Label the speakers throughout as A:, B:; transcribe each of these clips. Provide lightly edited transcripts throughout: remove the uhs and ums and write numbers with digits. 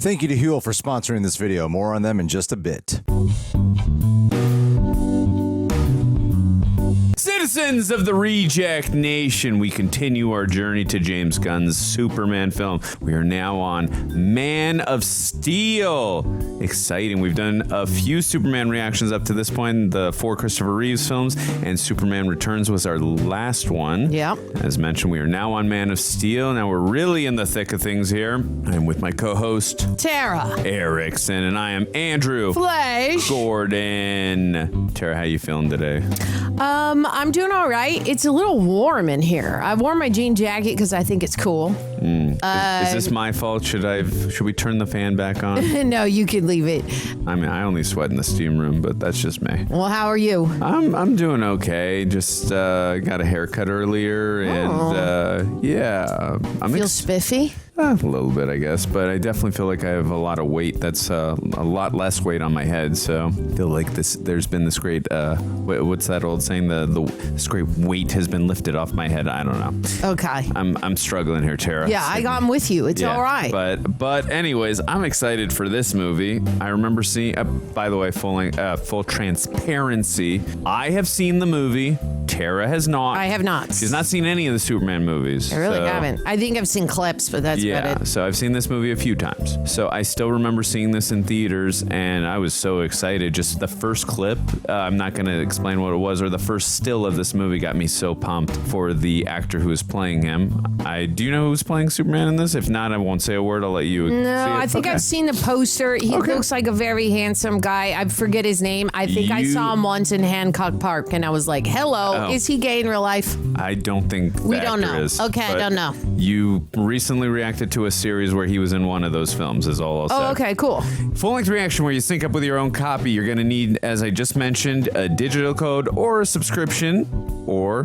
A: Thank you to Huel for sponsoring this video. More on them in just a bit.
B: Citizens of the Reject Nation, we continue our journey to James Gunn's Superman film. We are now on Man of Steel. Exciting. We've done a few Superman reactions up to this point, the 4 Christopher Reeves films, and Superman Returns was our last one.
C: Yep.
B: As mentioned, we are now on Man of Steel. Now we're really in the thick of things here. I'm with my co-host,
C: Tara
B: Erickson, and I am Andrew
C: Flash
B: Gordon. Tara, how you feeling today?
C: I'm doing all right. It's a little warm in here. I wore my jean jacket because I think it's cool.
B: Is this my fault? Should we turn the fan back on?
C: No, you can leave it.
B: I mean, I only sweat in the steam room, but that's just me.
C: Well, how are you?
B: I'm doing okay. Just got a haircut earlier, and yeah,
C: Feel spiffy?
B: A little bit, I guess, but I definitely feel like I have a lot of weight. That's a lot less weight on my head, so I feel like there's been this great, what's that old saying? This great weight has been lifted off my head. I don't know.
C: Okay.
B: I'm struggling here, Tara.
C: Yeah, I'm with you. It's all right.
B: But anyways, I'm excited for this movie. I remember seeing, by the way, full transparency, I have seen the movie. Tara has not.
C: I have not.
B: She's not seen any of the Superman movies.
C: I really haven't. I think I've seen clips, but that's about it.
B: So I've seen this movie a few times. So I still remember seeing this in theaters, and I was so excited. Just the first clip, I'm not going to explain what it was, or the first still of this movie got me so pumped for the actor who is playing him. Do you know who's playing Superman in this? If not, I won't say a word. I'll let you see it.
C: No, I think I've seen the poster. He looks like a very handsome guy. I forget his name. I think I saw him once in Hancock Park, and I was like, hello. Is he gay in real life?
B: I don't think
C: we don't know.
B: is,
C: okay, I don't know.
B: You recently reacted to a series where he was in one of those films, is all I'll say.
C: Oh, okay, cool.
B: Full-length reaction where you sync up with your own copy. You're going to need, as I just mentioned, a digital code or a subscription, or,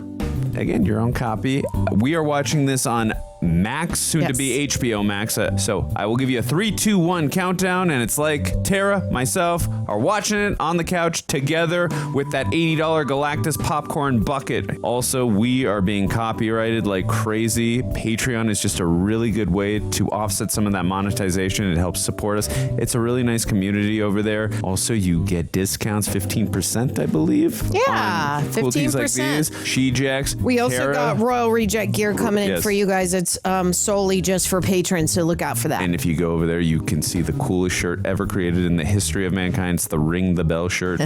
B: again, your own copy. We are watching this on Max, soon to be HBO Max. So I will give you a 3, 2, 1 countdown, and it's like Tara, myself, are watching it on the couch together with that $80 Galactus popcorn bucket. Also, we are being copyrighted like crazy. Patreon is just a really good way to offset some of that monetization. It helps support us. It's a really nice community over there. Also, you get discounts, 15%, I believe.
C: Yeah, 15%.
B: Like these. She-Jacks.
C: We also got Royal Reject gear coming in for you guys. It's solely just for patrons, so look out for that.
B: And if you go over there, you can see the coolest shirt ever created in the history of mankind. It's the Ring the Bell shirt.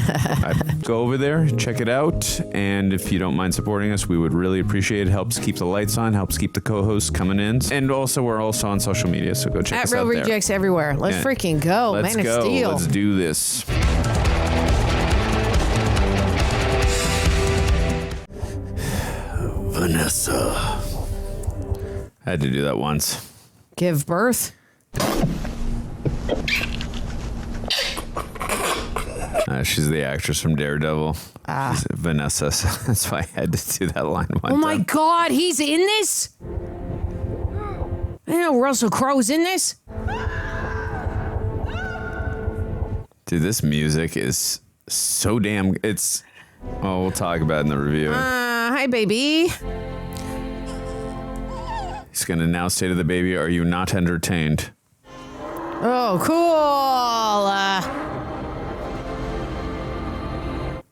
B: Go over there, check it out, and if you don't mind supporting us, we would really appreciate it. Helps keep the lights on, helps keep the co-hosts coming in, and also we're also on social media, so go check us out there.
C: At Real Rejects everywhere. Let's freaking go.
B: Let's
C: Man of Steel.
B: Let's do this. Vanessa. I had to do that once.
C: Give birth?
B: She's the actress from Daredevil. She's Vanessa, so that's why I had to do that line one time.
C: Oh my God, he's in this? I know Russell Crowe's in this.
B: Dude, this music is so damn... Oh, we'll talk about it in the review.
C: Hi, baby.
B: He's going to now say to the baby, are you not entertained?
C: Oh, cool.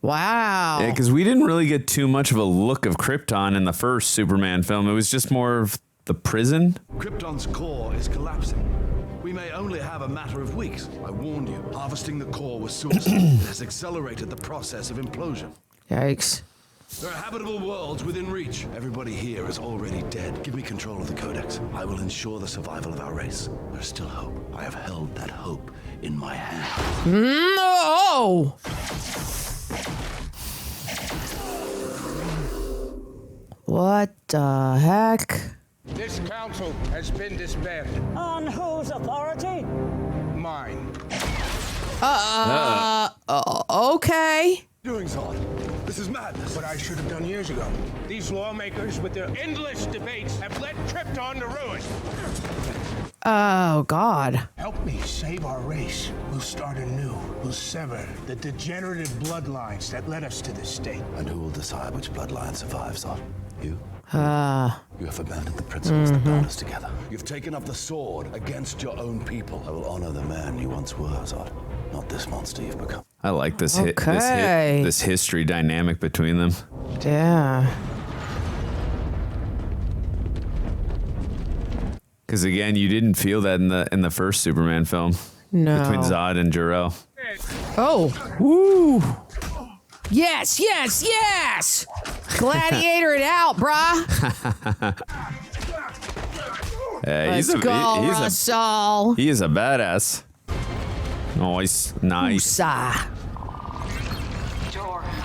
C: Wow.
B: Yeah, because we didn't really get too much of a look of Krypton in the first Superman film. It was just more of the prison.
D: Krypton's core is collapsing. We may only have a matter of weeks. I warned you, harvesting the core was suicide. It has accelerated the process of implosion.
C: Yikes.
D: There are habitable worlds within reach. Everybody here is already dead. Give me control of the Codex. I will ensure the survival of our race. There's still hope. I have held that hope in my hand.
C: No! What the heck?
E: This council has been disbanded.
F: On whose authority?
E: Mine.
C: Okay.
D: Doing Zod. This is madness.
E: What I should have done years ago. These lawmakers, with their endless debates, have led Krypton to ruin.
C: Oh, God.
E: Help me save our race. We'll start anew. We'll sever the degenerative bloodlines that led us to this state.
D: And who will decide which bloodline survives, Zod? You? You have abandoned the principles that bound us together. You've taken up the sword against your own people. I will honor the man you once were, Zod. Not this monster you've become.
B: I like this
C: Okay.
B: this history dynamic between them.
C: Yeah.
B: Because again, you didn't feel that in the first Superman film.
C: No.
B: Between Zod and Jor-El.
C: Oh.
B: Woo!
C: Yes, yes, yes! Gladiator it out, brah.
B: He's
C: Let's go,
B: he's
C: Russell.
B: he is a badass. Nice.
C: Oosa.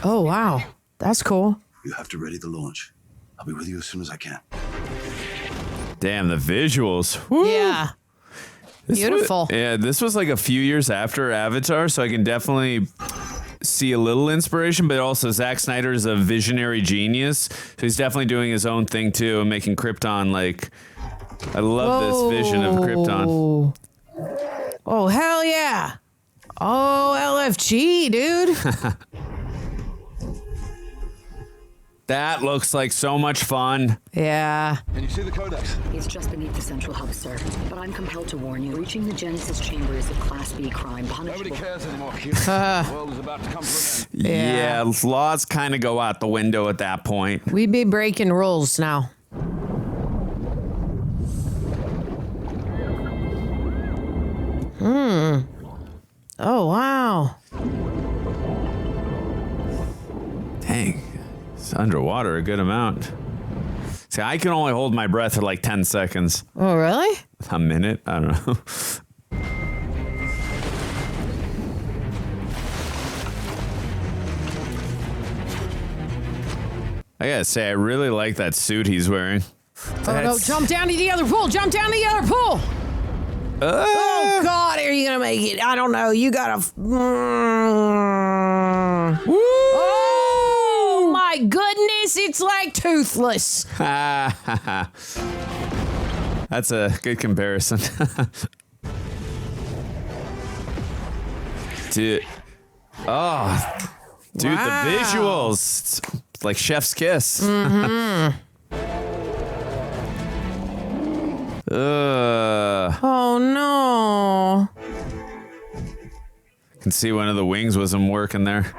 C: Oh, wow. That's cool.
D: You have to ready the launch. I'll be with you as soon as I can.
B: Damn, the visuals. Woo.
C: Yeah. Beautiful.
B: This was like a few years after Avatar, so I can definitely see a little inspiration, but also Zack Snyder is a visionary genius, so he's definitely doing his own thing too and making Krypton like... I love this vision of Krypton.
C: Oh, hell yeah. Oh, LFG, dude.
B: That looks like so much fun.
C: Yeah.
D: Can you see the codex?
G: It's just beneath the central hub, sir. But I'm compelled to warn you, reaching the Genesis chamber is a Class B crime, punishable.
D: Nobody cares anymore, Huel. The world is about to come to an end.
B: Yeah, laws kind of go out the window at that point.
C: We be breaking rules now. Oh, wow.
B: Dang. It's underwater a good amount. See, I can only hold my breath for like 10 seconds.
C: Oh, really?
B: A minute? I don't know. I gotta say, I really like that suit he's wearing.
C: Oh, no. Jump down to the other pool. Jump down to the other pool. Oh, God. Are you going to make it? I don't know. You got to... Oh, my goodness. It's like Toothless.
B: That's a good comparison. Dude. Oh. Dude,
C: Wow.
B: the visuals. It's like Chef's Kiss.
C: Oh, no.
B: Can see one of the wings wasn't working there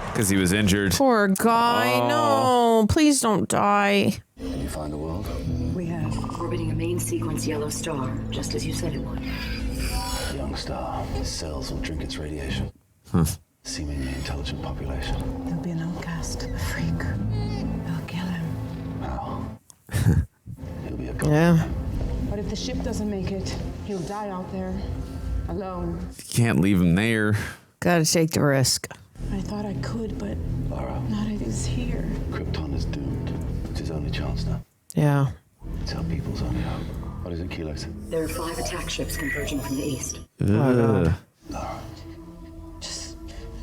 B: because he was injured.
C: Poor guy. No. Please don't die.
D: Can you find the world?
G: We have. Orbiting a main sequence yellow star, just as you said it would.
D: Young star. His cells will drink its radiation. Seemingly intelligent population.
H: He'll be an outcast, a freak. They'll kill him.
D: How? He'll be a god.
C: Yeah.
H: But if the ship doesn't make it, he'll die out there, alone.
B: You can't leave him there.
C: Gotta take the risk.
H: I thought I could, but
D: Lara,
H: not if he's here.
D: Krypton is doomed. It's his only chance now.
C: Yeah.
D: It's our people's only hope. What is it, Keyless?
G: There are 5 attack ships converging from the east.
B: Ugh.
H: Just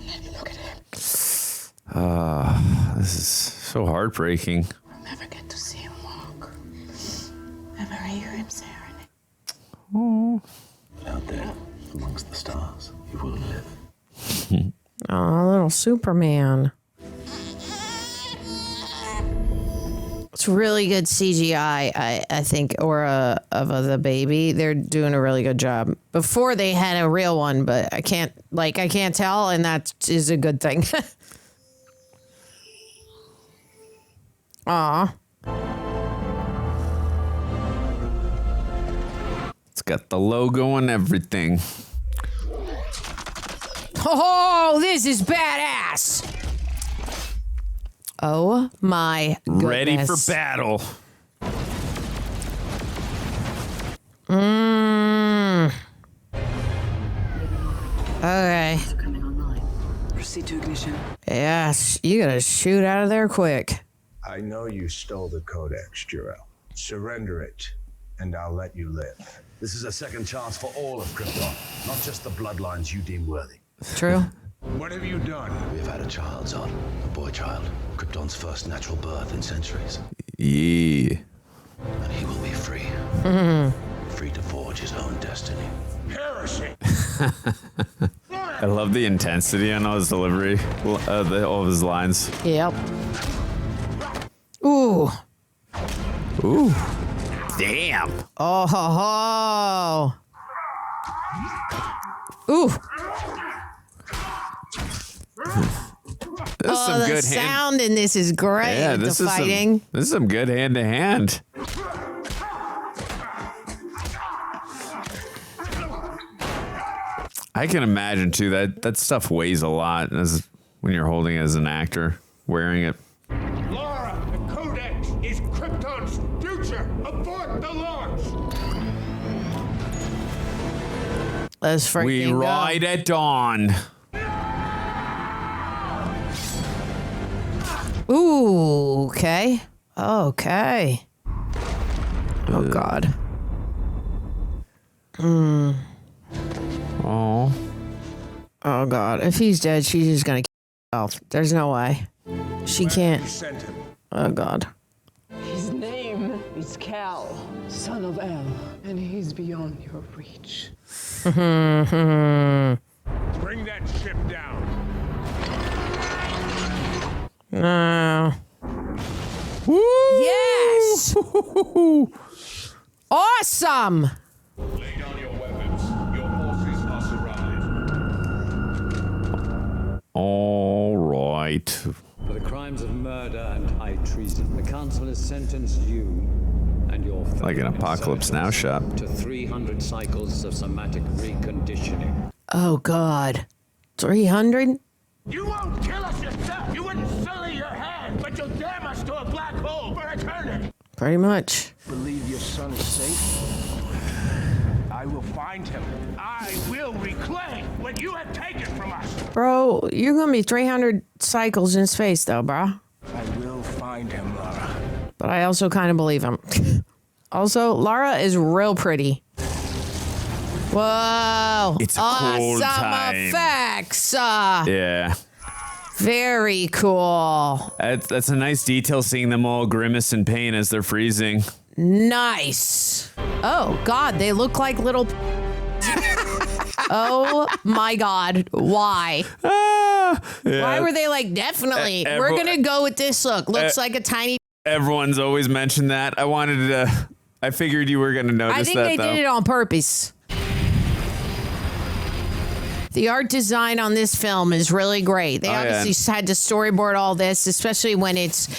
H: let me look at him.
B: This is so heartbreaking.
H: I'll never get to see him walk. Never hear him serenade.
D: Out there, amongst the stars, you will live.
C: Oh, little Superman. It's really good CGI, I think, of the baby. They're doing a really good job. Before they had a real one, but I can't tell, and that is a good thing. Aw.
B: It's got the logo and everything.
C: Oh, this is badass. Oh my goodness.
B: Ready for battle.
C: Okay.
G: Coming online.
H: Proceed to ignition.
C: Yes, you gotta shoot out of there quick.
E: I know you stole the Codex, Jor-El. Surrender it, and I'll let you live.
D: This is a second chance for all of Krypton, not just the bloodlines you deem worthy.
C: True.
E: What have you done?
D: We have had a child, Zod. A boy child. Krypton's first natural birth in centuries.
B: Yeah.
D: And he will be free. Free to forge his own destiny.
E: Heresy!
B: I love the intensity on his delivery, all of his lines.
C: Yep. Ooh.
B: Ooh. Damn.
C: Oh, ho, ho. Ooh.
B: This is some
C: The
B: good
C: sound in this is great.
B: Yeah,
C: with
B: this
C: the
B: is
C: fighting.
B: this is some good hand to hand. I can imagine too that stuff weighs a lot as when you're holding it as an actor wearing it.
E: Laura, the Codex is Krypton's future. Abort the launch.
C: Let's freaking
B: We
C: go.
B: ride at dawn.
C: Ooh, okay. Okay. Oh, God.
B: Oh.
C: Oh, God. If he's dead, she's just going to kill herself. There's no way. She can't.
E: Sent him.
C: Oh, God.
I: His name is Cal, son of El, and he's beyond your reach.
E: Bring that ship down.
C: No. Yes! Awesome!
E: Lay down your weapons. Your forces are surrounded.
B: All right.
J: For the crimes of murder and high treason, the council has sentenced you and your
B: Like an Apocalypse Now shot.
J: to 300 cycles of somatic reconditioning.
C: Oh, God. 300?
E: You won't kill us yourself. You wouldn't sully your hand, but you'll damn us to a black hole for eternity.
C: Pretty much.
E: Believe your son is safe? I will find him. I will reclaim what you have taken from us.
C: Bro, you're going to be 300 cycles in space, though, bro.
E: I will find him, Laura.
C: But I also kind of believe him. Also, Lara is real pretty. Whoa.
B: It's a
C: awesome
B: cool time.
C: effects.
B: Yeah.
C: Very cool.
B: That's a nice detail seeing them all grimace in pain as they're freezing.
C: Nice. Oh, God. They look like little... Oh, my God. Why? Why were they like, definitely, we're going to go with this look. Looks like a tiny...
B: Everyone's always mentioned that. I figured you were going to notice that,
C: I think they
B: though.
C: did it on purpose. The art design on this film is really great. They obviously had to storyboard all this, especially when it's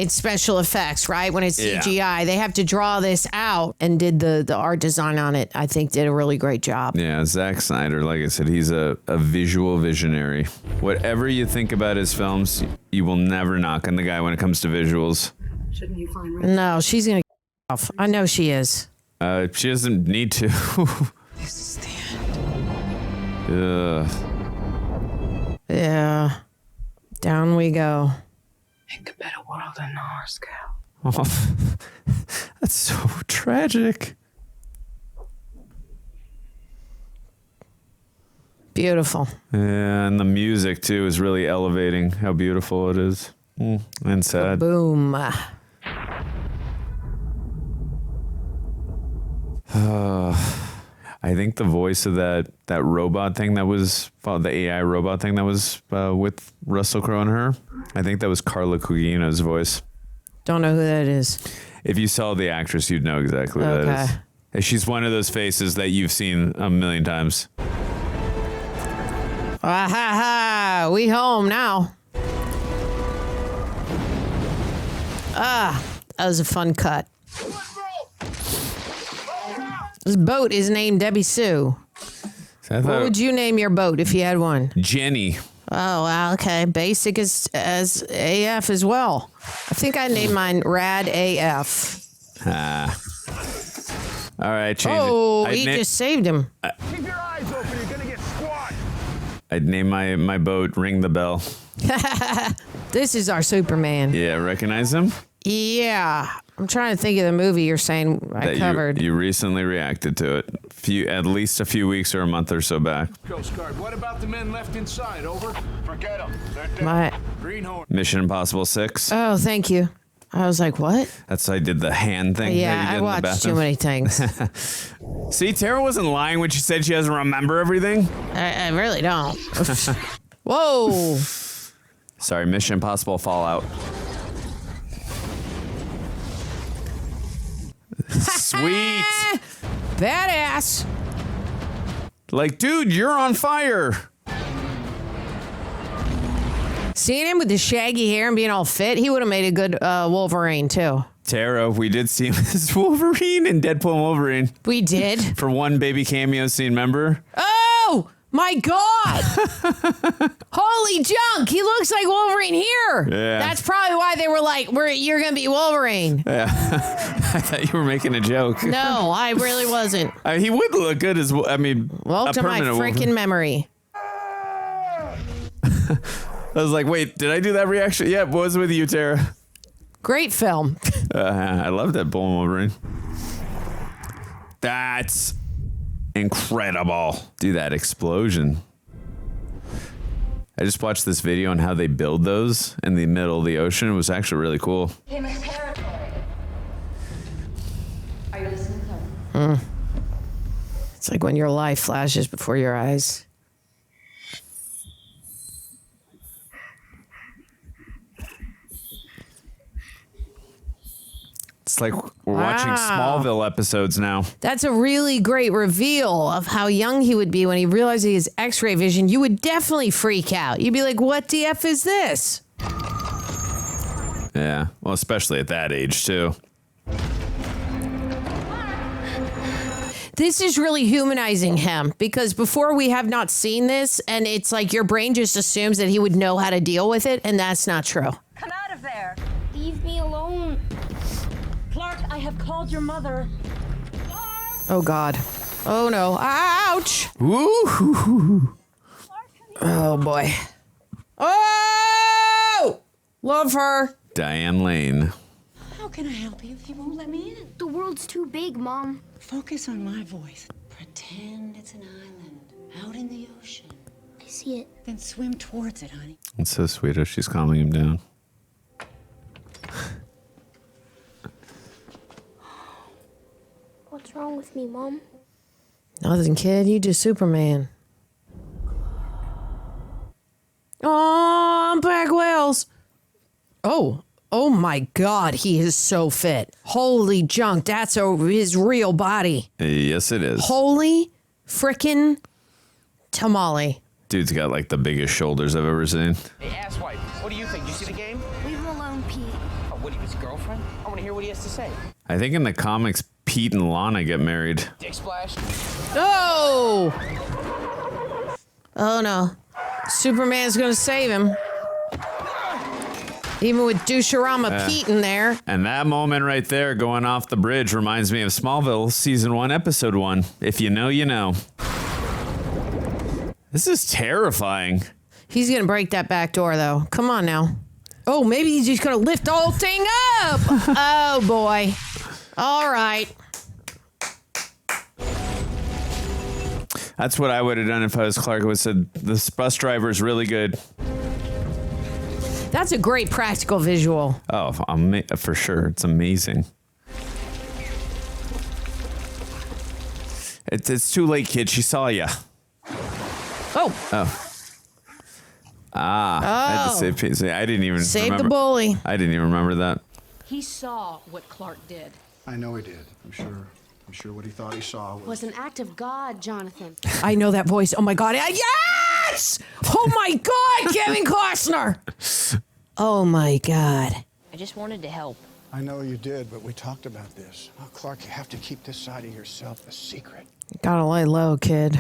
C: special effects, right? When it's CGI, they have to draw this out and did the art design on it. I think did a really great job.
B: Yeah, Zack Snyder, like I said, he's a visual visionary. Whatever you think about his films, you will never knock on the guy when it comes to visuals.
G: Shouldn't you find Rick?
C: No, she's gonna off. I know she is.
B: She doesn't need to.
H: This is the end.
B: Ugh.
C: Yeah. Down we go.
H: Make a better world than ours, Cal.
B: Oh, that's so tragic.
C: Beautiful.
B: Yeah, and the music too is really elevating how beautiful it is. And sad.
C: Boom.
B: I think the voice of that robot thing that was the AI robot thing that was with Russell Crowe and her. I think that was Carla Gugino's voice.
C: Don't know who that is.
B: If you saw the actress, you'd know exactly who that is. And she's one of those faces that you've seen a million times.
C: Ah, ha, ha. We home now. Ah, that was a fun cut. This boat is named Debbie Sue. What would you name your boat if you had one?
B: Jenny.
C: Oh, wow, okay. Basic as AF as well. I think I named mine Rad AF.
B: All right, change
C: Oh,
B: it.
C: he just saved him.
E: Keep your eyes open. You're gonna get squashed.
B: I'd name my boat Ring the Bell.
C: This is our Superman.
B: Yeah, recognize him?
C: Yeah. I'm trying to think of the movie you're saying I covered.
B: You recently reacted to it. At least a few weeks or a month or so back.
E: Coast Guard, what about the men left inside? Over? Forget them. They're dead.
C: My,
E: Greenhorn.
B: Mission Impossible 6.
C: oh, thank you. I was like, what?
B: That's I did the hand thing.
C: Yeah,
B: that you did
C: I
B: in the
C: watched
B: bathroom.
C: too many things.
B: See, Tara wasn't lying when she said she doesn't remember everything.
C: I really don't. Whoa.
B: Sorry, Mission Impossible Fallout. Sweet.
C: Badass.
B: Like, dude, you're on fire.
C: Seeing him with the shaggy hair and being all fit, he would have made a good Wolverine, too.
B: Tara, we did see him as Wolverine in Deadpool and Wolverine.
C: We did.
B: For one baby cameo scene, remember?
C: Oh, my God. Holy junk. He looks like Wolverine here.
B: Yeah.
C: That's probably why they were like, you're going to be Wolverine.
B: Yeah. I thought you were making a joke.
C: No, I really wasn't.
B: He would look good as well. I mean,
C: Welcome to my freaking memory.
B: I was like, wait, did I do that reaction? Yeah, what was it with you, Tara?
C: Great film.
B: I love that Bull Wolverine. That's incredible. Do that explosion. I just watched this video on how they build those in the middle of the ocean. It was actually really cool.
G: Are you listening, Clark?
C: It's like when your life flashes before your eyes.
B: It's like we're watching Smallville episodes now.
C: That's a really great reveal of how young he would be when he realized he has X-ray vision. You would definitely freak out. You'd be like, what the F is this?
B: Yeah, well, especially at that age, too.
C: This is really humanizing him because before we have not seen this, and it's like your brain just assumes that he would know how to deal with it, and that's not true.
H: Come out of there. Leave me alone. Clark, I have called your mother.
C: Oh, God. Oh, no. Ouch.
B: Woo!
C: Oh, boy. Oh! Love her.
B: Diane Lane.
H: How can I help you if you won't let me in?
K: The world's too big, Mom.
H: Focus on my voice. Pretend it's an island out in the ocean.
K: I see it.
H: Then swim towards it, honey.
B: It's so sweet how she's calming him down.
K: What's wrong with me, Mom?
C: Nothing, kid. You just Superman. Oh, I'm back, Wales. Oh my God, he is so fit. Holy junk, that's his real body.
B: Yes, it is.
C: Holy frickin' tamale.
B: Dude's got like the biggest shoulders I've ever seen.
E: Hey, asswipe, what do you think? You see the game?
K: Leave him alone, Pete.
E: Oh, what, his girlfriend? I want to hear what he has to say.
B: I think in the comics, Pete and Lana get married.
E: Dick splash?
C: Oh! Oh no. Superman's gonna save him. Even with Doucherama Pete in there.
B: And that moment right there going off the bridge reminds me of Smallville Season 1, Episode 1. If you know, you know. This is terrifying.
C: He's gonna break that back door though. Come on now. Oh, maybe he's just gonna lift the whole thing up. Oh boy. All right.
B: That's what I would have done if I was Clark. I would have said, this bus driver is really good.
C: That's a great practical visual.
B: Oh, for sure. It's amazing. It's too late, kid. She saw you.
C: Oh.
B: I had to say, I didn't even
C: Save
B: remember.
C: the bully.
B: I didn't even remember that.
G: He saw what Clark did.
L: I know he did. I'm sure what he thought he saw
K: Was an act of God, Jonathan.
C: I know that voice. Oh my God. Yes! Oh my God, Kevin Costner. Oh my God.
K: I just wanted to help.
L: I know you did, but we talked about this. Oh, Clark, you have to keep this side of yourself a secret.
C: Gotta lay low, kid.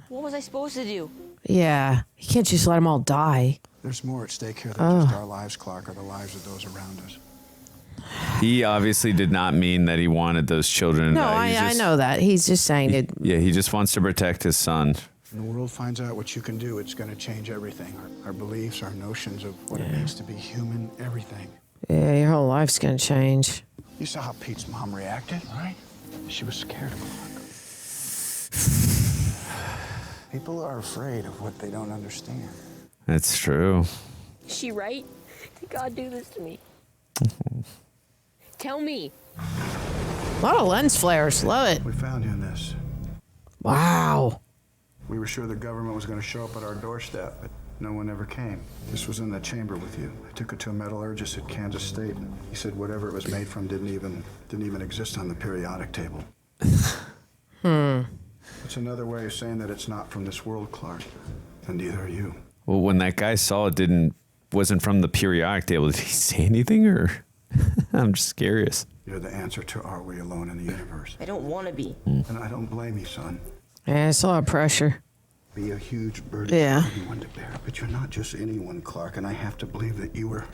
K: What was I supposed to do?
C: Yeah. You can't just let them all die.
L: There's more at stake here than just our lives, Clark, or the lives of those around us.
B: He obviously did not mean that he wanted those children.
C: No, I know that. He's just saying it.
B: Yeah, he just wants to protect his son.
L: When the world finds out what you can do, it's going to change everything. Our beliefs, our notions of what it means to be human, everything.
C: Yeah, your whole life's gonna change.
L: You saw how Pete's mom reacted, right? She was scared of Clark. People are afraid of what they don't understand.
B: That's true.
K: Is she right? Did God do this to me? Tell me.
C: A lot of lens flares. Love it.
L: We found you in this.
C: Wow.
L: We were sure the government was going to show up at our doorstep, but No one ever came. This was in the chamber with you. I took it to a metallurgist at Kansas State. He said whatever it was made from didn't even exist on the periodic table. It's another way of saying that it's not from this world, Clark. And neither are you.
B: Well, when that guy saw it wasn't from the periodic table, did he say anything, or? I'm just curious.
L: You're the answer to are we alone in the universe?
K: I don't want to be.
L: And I don't blame you, son.
C: Yeah, it's a lot of pressure.
L: Be a huge burden
C: Yeah.
L: for anyone to bear. But you're not just anyone, Clark, and I have to believe that you were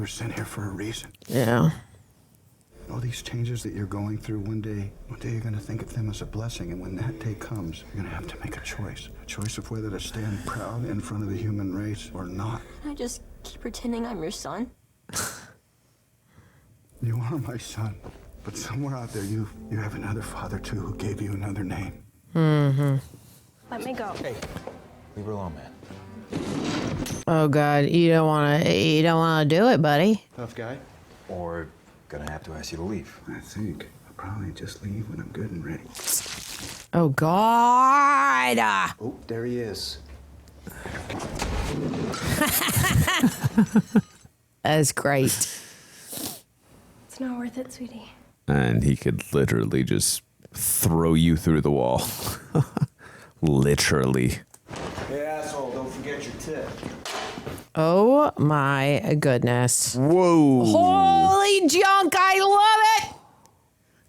L: sent here for a reason.
C: Yeah.
L: All these changes that you're going through, one day you're going to think of them as a blessing, and when that day comes, you're going to have to make a choice of whether to stand proud in front of the human race or not.
K: Can I just keep pretending I'm your son?
L: You are my son, but somewhere out there you have another father too who gave you another name.
C: Mm-hmm.
K: Let me go.
M: Hey, leave her alone, man.
C: Oh God, you don't want to do it, buddy.
M: Tough guy? Or gonna have to ask you to leave?
L: I think I'll probably just leave when I'm good and ready.
C: Oh God.
M: Oh, there he is.
C: That's great.
H: It's not worth it, sweetie.
B: And he could literally just throw you through the wall. Literally.
M: Hey, asshole, don't forget your tip.
C: Oh my goodness.
B: Whoa.
C: Holy junk, I love it.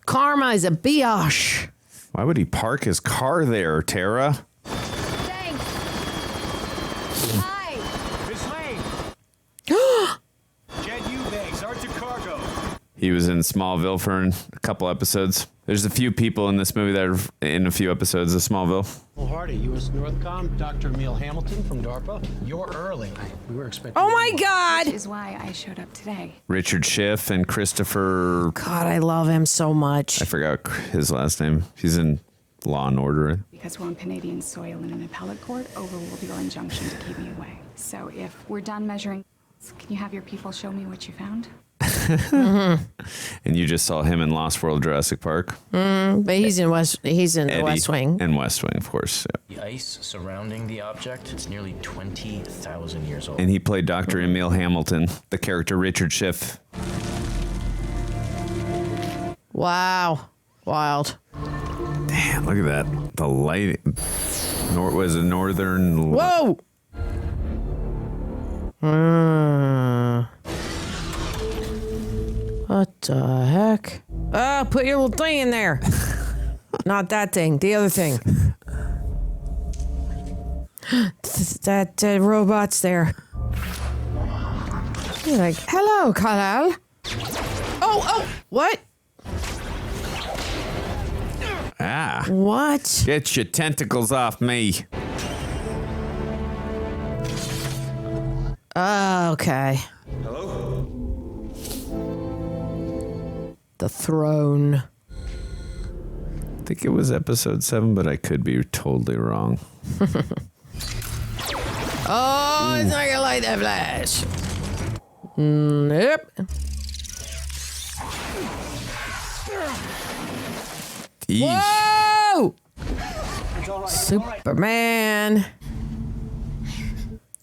C: Karma is a biatch.
B: Why would he park his car there, Tara?
H: Thanks. Hi.
E: Miss Lane. Jed Eubanks, Arctic Cargo.
B: He was in Smallville for a couple episodes. There's a few people in this movie that are in a few episodes of Smallville.
N: Well, Hardy, U.S. Northcom, Dr. Emil Hamilton from DARPA. You're early. We were expecting.
C: Oh my God!
O: Which is why I showed up today.
B: Richard Schiff and Christopher.
C: God, I love him so much.
B: I forgot his last name. He's in Law and Order.
O: Because we're on Canadian soil and an appellate court overruled your injunction to keep me away. So if we're done measuring, can you have your people show me what you found?
B: And you just saw him in Lost World Jurassic Park.
C: But he's in the West Wing.
B: And West Wing, of course. Yeah.
P: The ice surrounding the object, it's nearly 20,000 years old.
B: And he played Dr. Emil Hamilton, the character Richard Schiff.
C: Wow. Wild.
B: Damn, look at that. The lighting. Was it northern?
C: Whoa! What the heck? Put your little thing in there. Not that thing, the other thing. that robot's there. You're like, hello, Kal-El. Oh, what?
B: Ah.
C: What?
B: Get your tentacles off me.
C: Okay.
M: Hello?
C: The throne.
B: I think it was episode 7, but I could be totally wrong.
C: Oh, it's not gonna like that flash. Yep. Whoa! Superman.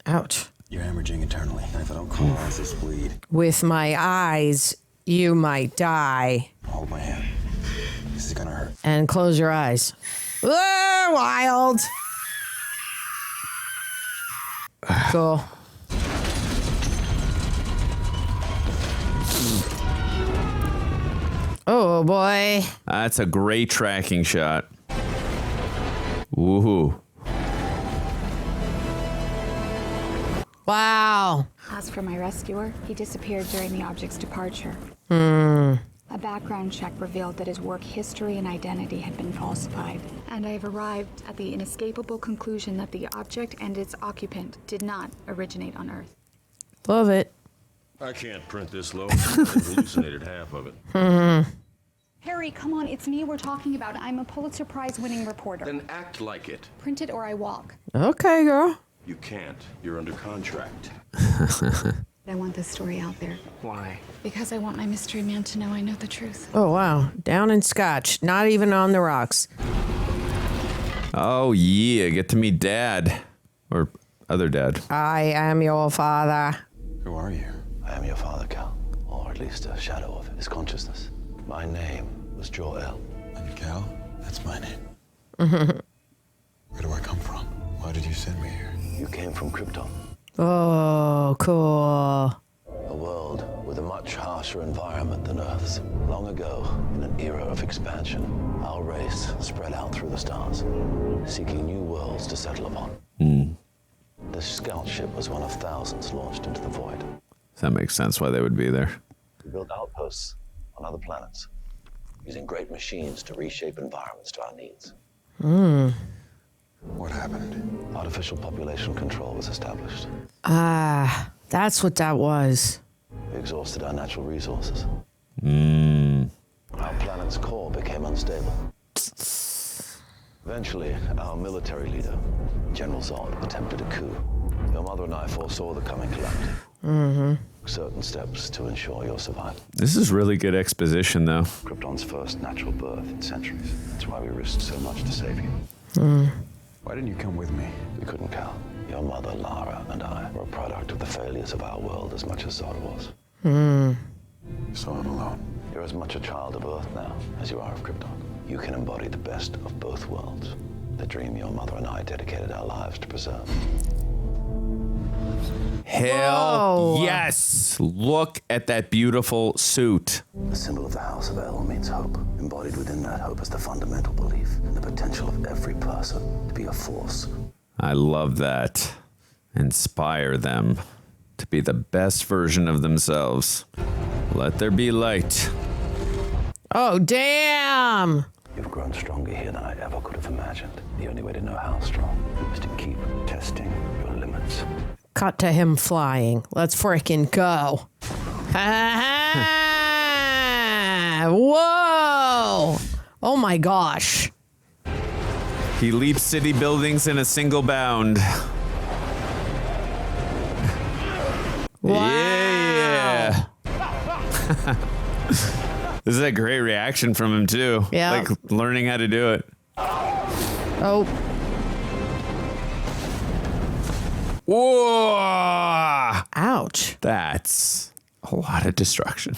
C: Ouch.
M: You're hemorrhaging internally. If I don't cause this bleed.
C: With my eyes, you might die.
M: Hold my hand. This is gonna hurt.
C: And close your eyes. Whoa, wild. Cool. Oh boy.
B: That's a great tracking shot. Woohoo.
C: Wow.
O: As for my rescuer, he disappeared during the object's departure. A background check revealed that his work history and identity had been falsified. And I have arrived at the inescapable conclusion that the object and its occupant did not originate on Earth.
C: Love it.
Q: I can't print this low. I hallucinated half of it.
O: Harry, come on, it's me we're talking about. I'm a Pulitzer Prize-winning reporter.
Q: Then act like it.
O: Print it or I walk.
C: Okay, girl.
Q: You can't. You're under contract.
O: I want this story out there.
E: Why?
O: Because I want my mystery man to know I know the truth.
C: Oh, wow. Down in Scotch. Not even on the rocks.
B: Oh, yeah. Get to meet Dad. Or other dad.
C: I am your father.
M: Who are you?
D: I am your father, Cal. Or at least a shadow of his consciousness. My name was Jor-El.
M: And Cal? That's my name. Where do I come from? Why did you send me here?
D: You came from Krypton.
C: Oh, cool.
D: A world with a much harsher environment than Earth's. Long ago, in an era of expansion, our race spread out through the stars, seeking new worlds to settle upon. This scout ship was one of thousands launched into the void.
B: That makes sense why they would be there.
D: We built outposts on other planets, using great machines to reshape environments to our needs.
M: What happened?
D: Artificial population control was established.
C: Ah, that's what that was.
D: We exhausted our natural resources. Our planet's core became unstable. Eventually, our military leader, General Zod, attempted a coup. Your mother and I foresaw the coming calamity. Certain steps to ensure your survival.
B: This is really good exposition, though.
D: Krypton's first natural birth in centuries. That's why we risked so much to save you.
M: Why didn't you come with me?
D: We couldn't, Cal. Your mother, Lara, and I were a product of the failures of our world as much as Zod was.
M: So I'm alone.
D: You're as much a child of Earth now as you are of Krypton. You can embody the best of both worlds. The dream your mother and I dedicated our lives to preserve.
B: Hell
C: Whoa.
B: yes! Look at that beautiful suit.
D: The symbol of the House of El means hope. Embodied within that hope is the fundamental belief in the potential of every person to be a force.
B: I love that. Inspire them to be the best version of themselves. Let there be light.
C: Oh, damn.
D: You've grown stronger here than I ever could have imagined. The only way to know how strong is to keep testing your limits.
C: Cut to him flying. Let's frickin' go. Whoa. Oh my gosh.
B: He leaps city buildings in a single bound.
C: Wow.
B: Yeah. This is a great reaction from him, too.
C: Yeah.
B: Like learning how to do it.
C: Oh.
B: Whoa!
C: Ouch.
B: That's a lot of destruction.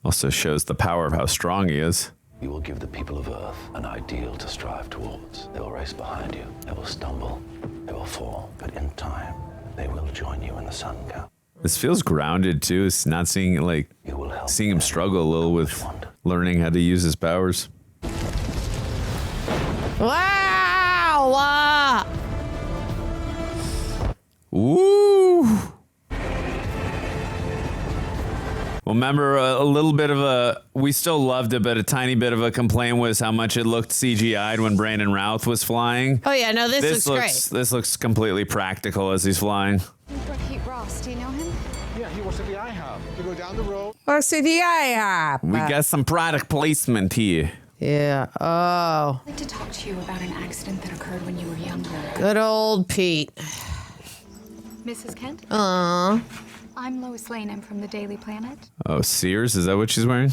B: Also shows the power of how strong he is.
D: You will give the people of Earth an ideal to strive towards. They will race behind you. They will stumble. They will fall. But in time, they will join you in the sun, Cal.
B: This feels grounded, too. It's not seeing him struggle a little with learning how to use his powers.
C: Wow.
B: Ooh. Well, remember a little bit of we still loved it, but a tiny bit of a complaint was how much it looked CGI'd when Brandon Routh was flying.
C: Oh, yeah. No, this looks great.
B: This looks completely practical as he's flying.
O: Pete Ross, do you know him?
N: Yeah, he works at the IHOP. You go down the road.
C: What's the IHOP?
B: We got some product placement here.
C: Yeah. Oh.
O: I'd like to talk to you about an accident that occurred when you were younger.
C: Good old Pete.
O: Mrs. Kent?
C: Aww.
O: I'm Lois Lane. I'm from the Daily Planet.
B: Oh, Sears? Is that what she's wearing?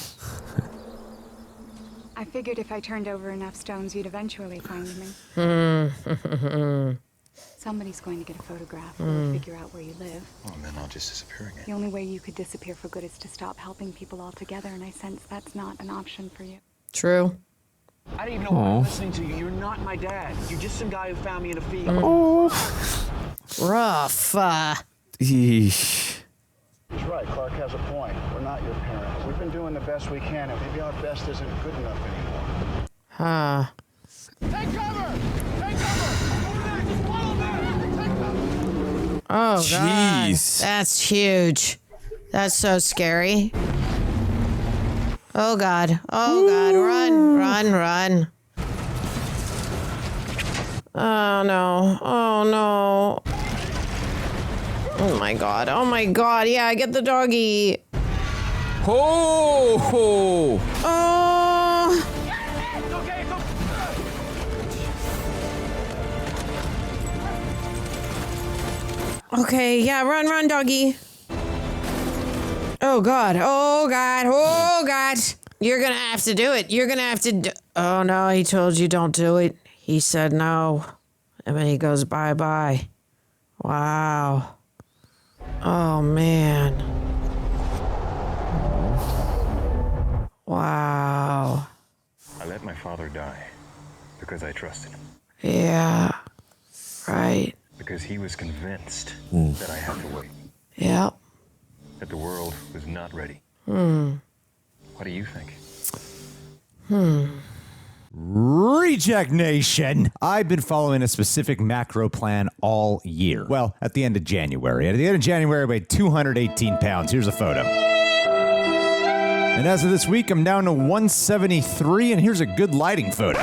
O: I figured if I turned over enough stones, you'd eventually find me. Somebody's going to get a photograph or figure out where you live.
M: Well, and then I'll just disappear again.
O: The only way you could disappear for good is to stop helping people altogether, and I sense that's not an option for you.
C: True.
E: I didn't even know what I'm listening to you. You're not my dad. You're just some guy who found me in a field.
B: Oh.
C: Rough.
B: Eesh.
L: He's right. Clark has a point. We're not your parents. We've been doing the best we can, and maybe our best isn't good enough anymore.
C: Huh.
E: Take cover! Take cover! Just follow me! Take cover!
C: Oh,
B: Jeez.
C: God. That's huge. That's so scary. Oh, God. Oh, God. Run, run, run. Oh, no. Oh, no. Oh, my God. Oh, my God. Yeah, get the doggy.
B: Oh!
C: Oh. Okay, yeah, run, run, doggy. Oh, God. Oh, God. Oh, God. You're going to have to do it. You're going to have to do... Oh, no, he told you don't do it. He said no. And then he goes, bye-bye. Wow. Oh, man. Wow.
R: I let my father die because I trusted him.
C: Yeah. Right.
R: Because he was convinced that I had to wait.
C: Yep.
R: That the world was not ready.
C: Hmm.
R: What do you think?
A: Reject Nation. I've been following a specific macro plan all year. Well, at the end of January. At the end of January, I weighed 218 pounds. Here's a photo. And as of this week, I'm down to 173, and here's a good lighting photo.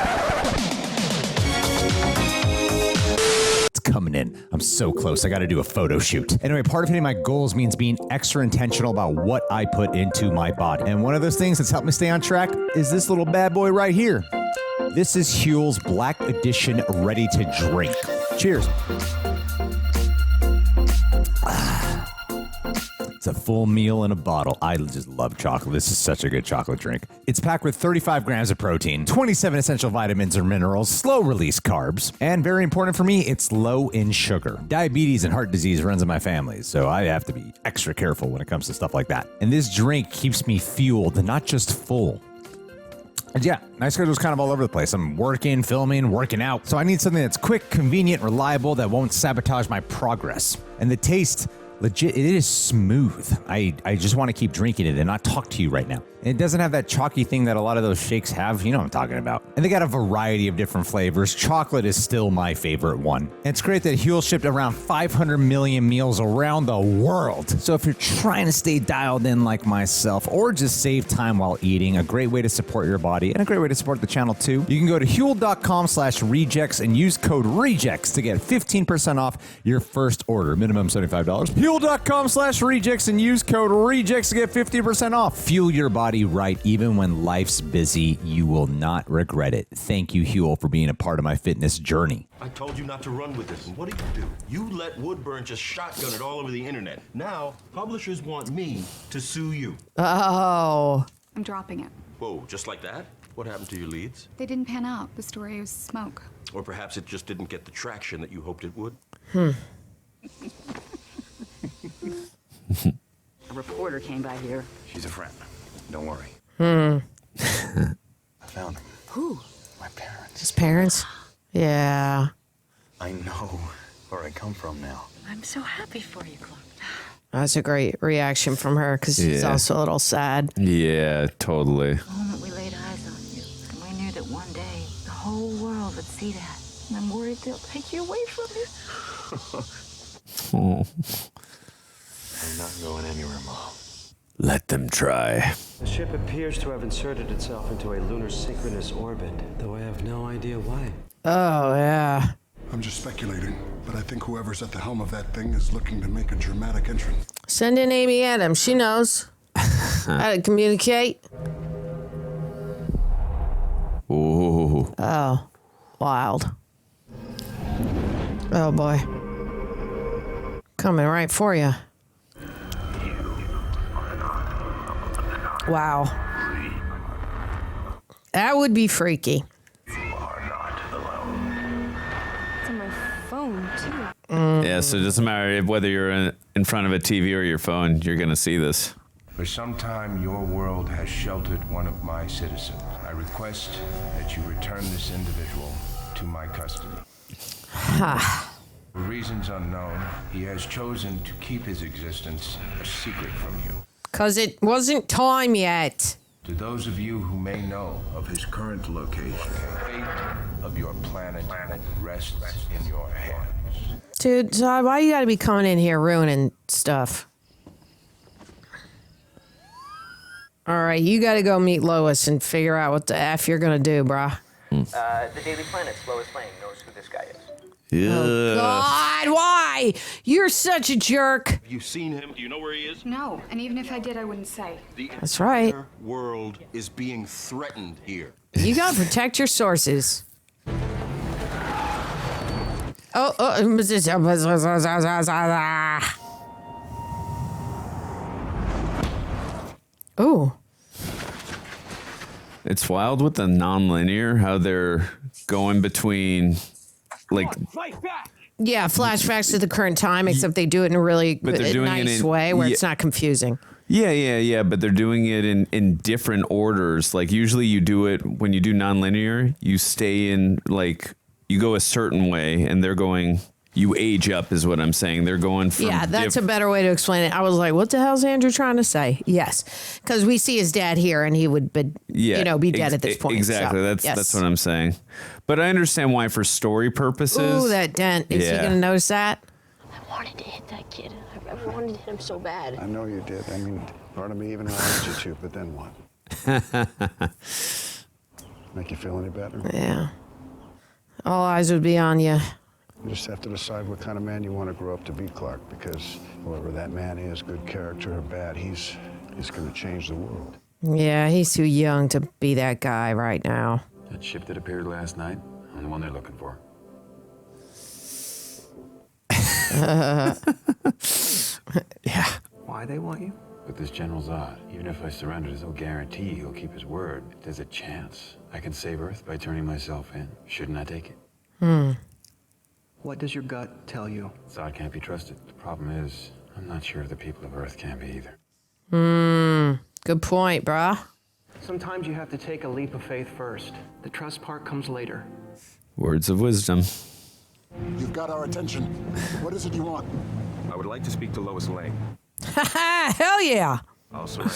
A: It's coming in. I'm so close. I got to do a photo shoot. Anyway, part of hitting my goals means being extra intentional about what I put into my body. And one of those things that's helped me stay on track is this little bad boy right here. This is Huel's Black Edition Ready to Drink. Cheers. It's a full meal in a bottle. I just love chocolate. This is such a good chocolate drink. It's packed with 35 grams of protein, 27 essential vitamins or minerals, slow release carbs, and very important for me, it's low in sugar. Diabetes and heart disease runs in my family, so I have to be extra careful when it comes to stuff like that. And this drink keeps me fueled, not just full. And yeah, my schedule's kind of all over the place. I'm working, filming, working out. So I need something that's quick, convenient, reliable, that won't sabotage my progress. And the taste, legit, it is smooth. I just want to keep drinking it and not talk to you right now. And it doesn't have that chalky thing that a lot of those shakes have. You know what I'm talking about. And they got a variety of different flavors. Chocolate is still my favorite one. And it's great that Huel shipped around 500 million meals around the world. So if you're trying to stay dialed in like myself or just save time while eating, a great way to support your body and a great way to support the channel too, you can go to Huel.com/rejects and use code REJECTS to get 15% off your first order. Minimum $75. Huel.com/rejects and use code REJECTS to get 15% off. Fuel your body right, even when life's busy. You will not regret it. Thank you, Huel, for being a part of my fitness journey.
Q: I told you not to run with this, and what do? You let Woodburn just shotgun it all over the internet. Now, publishers want me to sue you.
C: Oh.
O: I'm dropping it.
Q: Whoa, just like that? What happened to your leads?
O: They didn't pan out. The story was smoke.
Q: Or perhaps it just didn't get the traction that you hoped it would?
G: A reporter came by here.
M: She's a friend. Don't worry. I found him.
G: Who?
M: My parents.
C: His parents? Yeah.
M: I know where I come from now.
G: I'm so happy for you, Clark.
C: That's a great reaction from her because she's also a little sad.
B: Yeah, totally.
G: The moment we laid eyes on you, and we knew that one day the whole world would see that. And I'm worried they'll take you away from me.
B: Oh.
M: I'm not going anywhere, Mom.
B: Let them try.
S: The ship appears to have inserted itself into a lunar synchronous orbit, though I have no idea why.
C: Oh, yeah.
L: I'm just speculating, but I think whoever's at the helm of that thing is looking to make a dramatic entrance.
C: Send in Amy Adams. She knows how to communicate.
B: Ooh.
C: Oh, wild. Oh, boy. Coming right for you. Wow. That would be freaky.
K: It's on my phone, too.
B: Yeah, so it doesn't matter whether you're in front of a TV or your phone, you're going to see this.
E: For some time, your world has sheltered one of my citizens. I request that you return this individual to my custody. For reasons unknown, he has chosen to keep his existence a secret from you.
C: Because it wasn't time yet.
E: To those of you who may know of his current location, the fate of your planet rests in your hands.
C: Dude, Zod, why you gotta be coming in here ruining stuff? All right, you gotta go meet Lois and figure out what the F you're gonna do, brah.
T: The Daily Planet's Lois Lane knows who this guy is.
C: Oh, God, why? You're such a jerk.
Q: Have you seen him? Do you know where he is?
O: No, and even if I did, I wouldn't say.
C: That's right.
Q: The world is being threatened here.
C: You gotta protect your sources. Ooh.
B: It's wild with the non-linear, how they're going between like.
C: Yeah, flashbacks to the current time, except they do it in a really nice way where it's not confusing.
B: Yeah. But they're doing it in different orders. Like usually you do it when you do nonlinear, you stay in like you go a certain way, and they're going. You age up is what I'm saying. They're going from
C: that's a better way to explain it. I was like, what the hell's Andrew trying to say? Yes, because we see his dad here, and he would be dead at this point.
B: Exactly.
C: So,
B: that's what I'm saying. But I understand why for story purposes.
C: Ooh, that dent. Is he going to notice that?
H: I wanted to hit that kid. I wanted to hit him so bad.
L: I know you did. I mean, part of me even wanted you to, but then what? Make you feel any better?
C: Yeah. All eyes would be on you.
L: You just have to decide what kind of man you want to grow up to be, Clark, because whoever that man is, good character or bad, he's going to change the world.
C: Yeah, he's too young to be that guy right now.
M: That ship that appeared last night, I'm the one they're looking for.
B: Yeah.
M: Why they want you? But this General Zod, even if I surrender, there's no guarantee he'll keep his word. There's a chance I can save Earth by turning myself in. Shouldn't I take it?
U: What does your gut tell you?
M: Zod can't be trusted. The problem is, I'm not sure if the people of Earth can be either.
C: Good point, brah.
U: Sometimes you have to take a leap of faith first. The trust part comes later.
B: Words of wisdom.
L: You've got our attention. What is it you want?
V: I would like to speak to Lois Lane.
C: Hell yeah.
V: I'll surrender,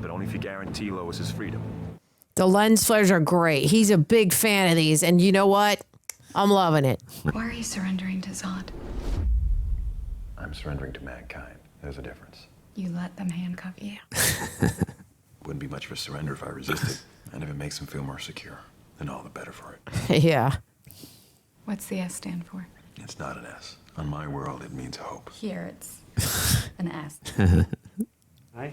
V: but only if you guarantee Lois's freedom.
C: The lens flares are great. He's a big fan of these, and you know what? I'm loving it.
O: Why are you surrendering to Zod?
M: I'm surrendering to mankind. There's a difference.
O: You let them handcuff you.
M: Wouldn't be much of a surrender if I resisted. And if it makes them feel more secure, then all the better for it.
C: Yeah.
O: What's the S stand for?
M: It's not an S. On my world, it means hope.
O: Here it's an S.
S: Hi,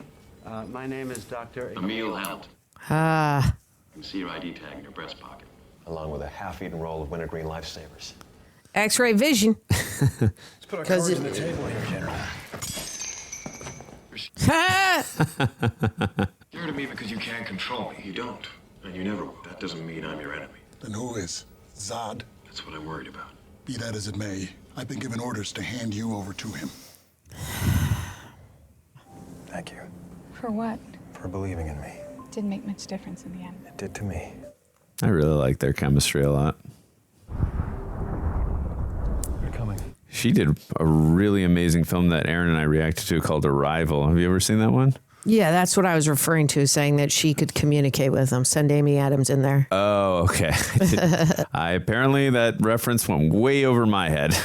S: my name is Dr.
D: Emil Hamilton.
C: Ah.
D: You can see your ID tag in your breast pocket, along with a half-eaten roll of wintergreen lifesavers.
C: X-ray vision.
N: Let's put our cards on the table here, General.
D: You're to me because you can't control me. You don't. And you never will. That doesn't mean I'm your enemy.
L: Then who is? Zod?
D: That's what I'm worried about.
L: Be that as it may, I've been given orders to hand you over to him.
M: Thank you
O: For what?
M: for believing in me.
O: Didn't make much difference in the end.
M: It did to me.
B: I really like their chemistry a lot.
M: You're coming.
B: She did a really amazing film that Aaron and I reacted to called Arrival. Have you ever seen that one?
C: Yeah, that's what I was referring to, saying that she could communicate with him. Send Amy Adams in there.
B: Oh, okay. I apparently that reference went way over my head.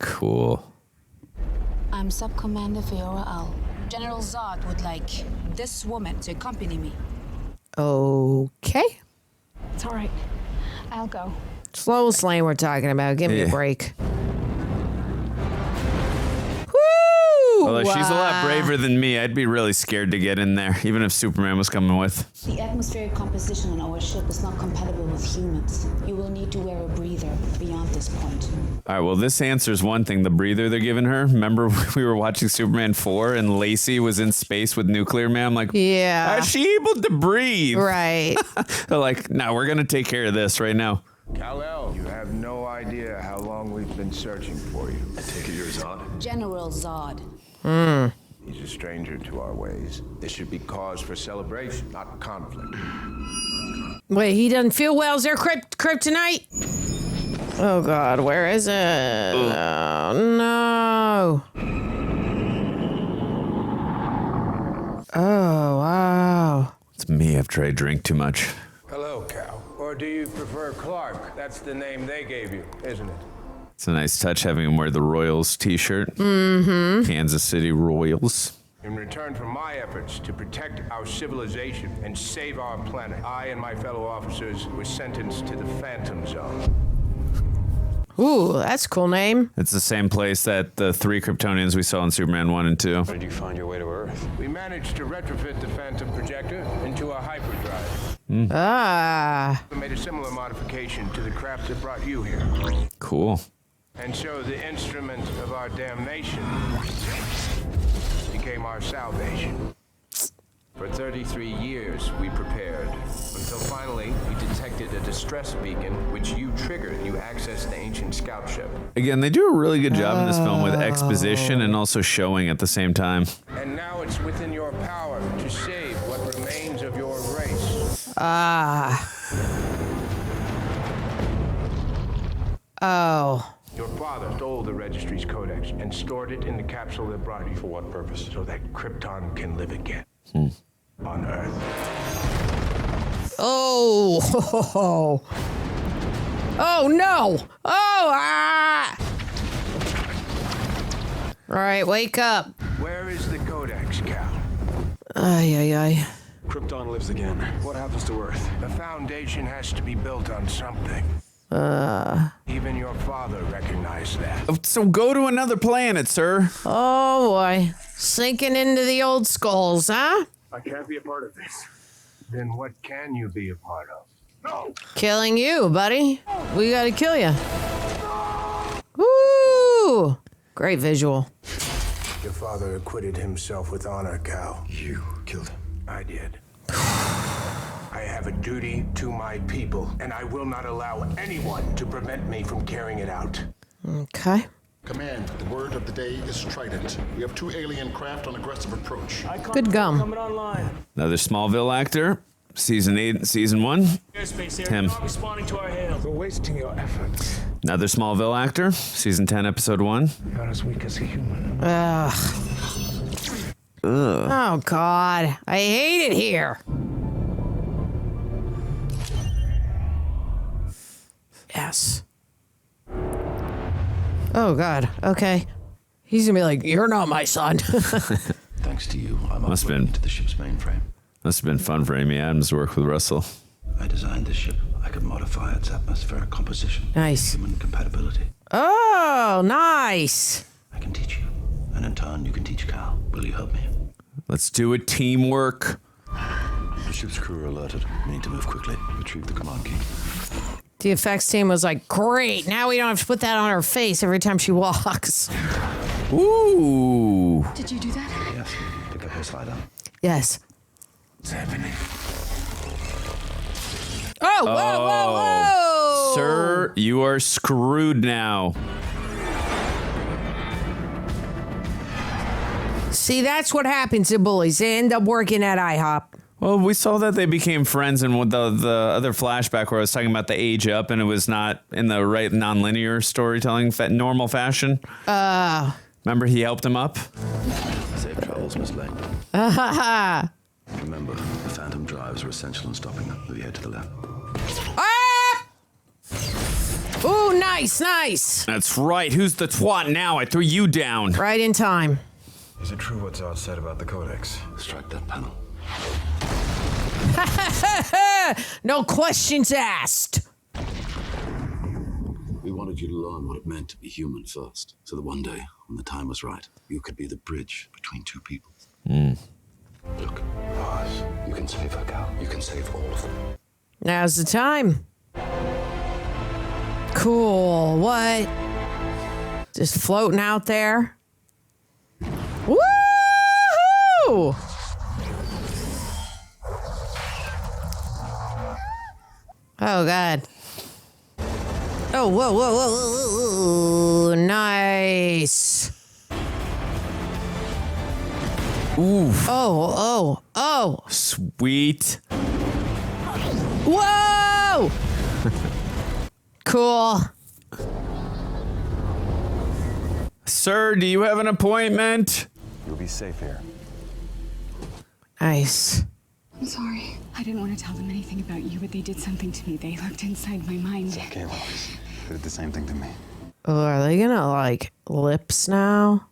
B: Cool.
W: I'm Sub-Commander Fiora Al. General Zod would like this woman to accompany me.
C: Okay.
O: It's all right. I'll go.
C: Slow Lane we're talking about. Give me a break.
B: Although she's a lot braver than me, I'd be really scared to get in there, even if Superman was coming with.
W: The atmospheric composition on our ship is not compatible with humans. You will need to wear a breather beyond this point.
B: All right, well, this answers one thing, the breather they're giving her. Remember we were watching Superman 4 and Lacey was in space with Nuclear Man? I'm like,
C: yeah.
B: Is she able to breathe?
C: Right.
B: They're like, no, we're going to take care of this right now.
E: Kal-El, you have no idea how long we've been searching for you.
D: I take it you're Zod?
W: General Zod.
E: He's a stranger to our ways. This should be cause for celebration, not conflict.
C: Wait, he doesn't feel well. Is there kryptonite? Oh, God, where is it? Oh, no. Oh, wow.
B: It's me after I drink too much.
E: Hello, Cal. Or do you prefer Clark? That's the name they gave you, isn't it?
B: It's a nice touch having him wear the Royals t-shirt.
C: Mm-hmm.
B: Kansas City Royals.
E: In return for my efforts to protect our civilization and save our planet, I and my fellow officers were sentenced to the Phantom Zone.
C: Ooh, that's a cool name.
B: It's the same place that the 3 Kryptonians we saw in Superman 1 and 2.
M: How did you find your way to Earth?
E: We managed to retrofit the Phantom projector into a hyperdrive.
C: Ah.
E: We made a similar modification to the craft that brought you here.
B: Cool.
E: And so the instrument of our damnation became our salvation. For 33 years, we prepared, until finally we detected a distress beacon, which you triggered and you accessed the ancient scout ship.
B: Again, they do a really good job in this film with exposition and also showing at the same time.
E: And now it's within your power to save what remains of your race.
C: Oh.
E: Your father stole the registry's codex and stored it in the capsule that brought you. For what purpose? So that Krypton can live again. On Earth.
C: Oh. Oh, no. Oh, All right, wake up.
E: Where is the codex, Cal?
C: Ay.
V: Krypton lives again. What happens to Earth?
E: The foundation has to be built on something. Even your father recognized that.
B: So go to another planet, sir.
C: Oh, boy. Sinking into the old skulls, huh?
E: I can't be a part of this. Then what can you be a part of? No!
C: Killing you, buddy. We gotta kill you. Woo! Great visual.
E: Your father acquitted himself with honor, Cal.
V: You killed him.
E: I did. I have a duty to my people, and I will not allow anyone to prevent me from carrying it out.
C: Okay.
F: Command, the word of the day is Trident. We have 2 alien craft on aggressive approach.
C: Good gum.
N: Coming online.
B: Another Smallville actor. Season 8, Season 1.
N: Airspace area
B: Him.
N: not responding to our hail.
E: You're wasting your efforts.
B: Another Smallville actor. Season 10, Episode 1.
E: You're as weak as a human.
C: Ugh. Oh, God. I hate it here. Yes. Oh, God. Okay. He's gonna be like, you're not my son.
D: Thanks to you, I'm
B: Must have been
D: to the ship's mainframe.
B: Must have been fun for Amy Adams to work with Russell.
D: I designed this ship. I could modify its atmospheric composition.
C: Nice.
D: Human compatibility.
C: Oh, nice.
D: I can teach you. And in turn, you can teach Cal. Will you help me?
B: Let's do it, teamwork.
D: The ship's crew are alerted. We need to move quickly. Retrieve the command key.
C: The effects team was like, great. Now we don't have to put that on her face every time she walks.
B: Ooh.
O: Did you do that?
D: Yes. Pick up her slider.
C: Yes.
E: What's happening?
C: Oh, whoa.
B: Sir, you are screwed now.
C: See, that's what happens to bullies. They end up working at IHOP.
B: Well, we saw that they became friends in the other flashback where I was talking about the age up and it was not in the right non-linear storytelling normal fashion. Remember he helped him up?
D: Safe travels, Miss Lane. Remember, the phantom drives are essential in stopping them. Move your head to the left.
C: Ooh, nice.
B: That's right. Who's the twat now? I threw you down.
C: Right in time.
V: Is it true what Zod said about the Codex?
D: Strike that panel.
C: No questions asked.
D: We wanted you to learn what it meant to be human first, so that one day, when the time was right, you could be the bridge between two peoples. Look, pause. You can save her, Cal. You can save all of them.
C: Now's the time. Cool. What? Just floating out there. Woo! Oh, God. Oh, whoa. Nice.
B: Ooh.
C: Oh.
B: Sweet.
C: Whoa! Cool.
B: Sir, do you have an appointment?
V: You'll be safe here.
C: Nice.
O: I'm sorry. I didn't want to tell them anything about you, but they did something to me. They looked inside my mind.
M: Okay, well, they did the same thing to me.
C: Oh, are they gonna, like, lips now?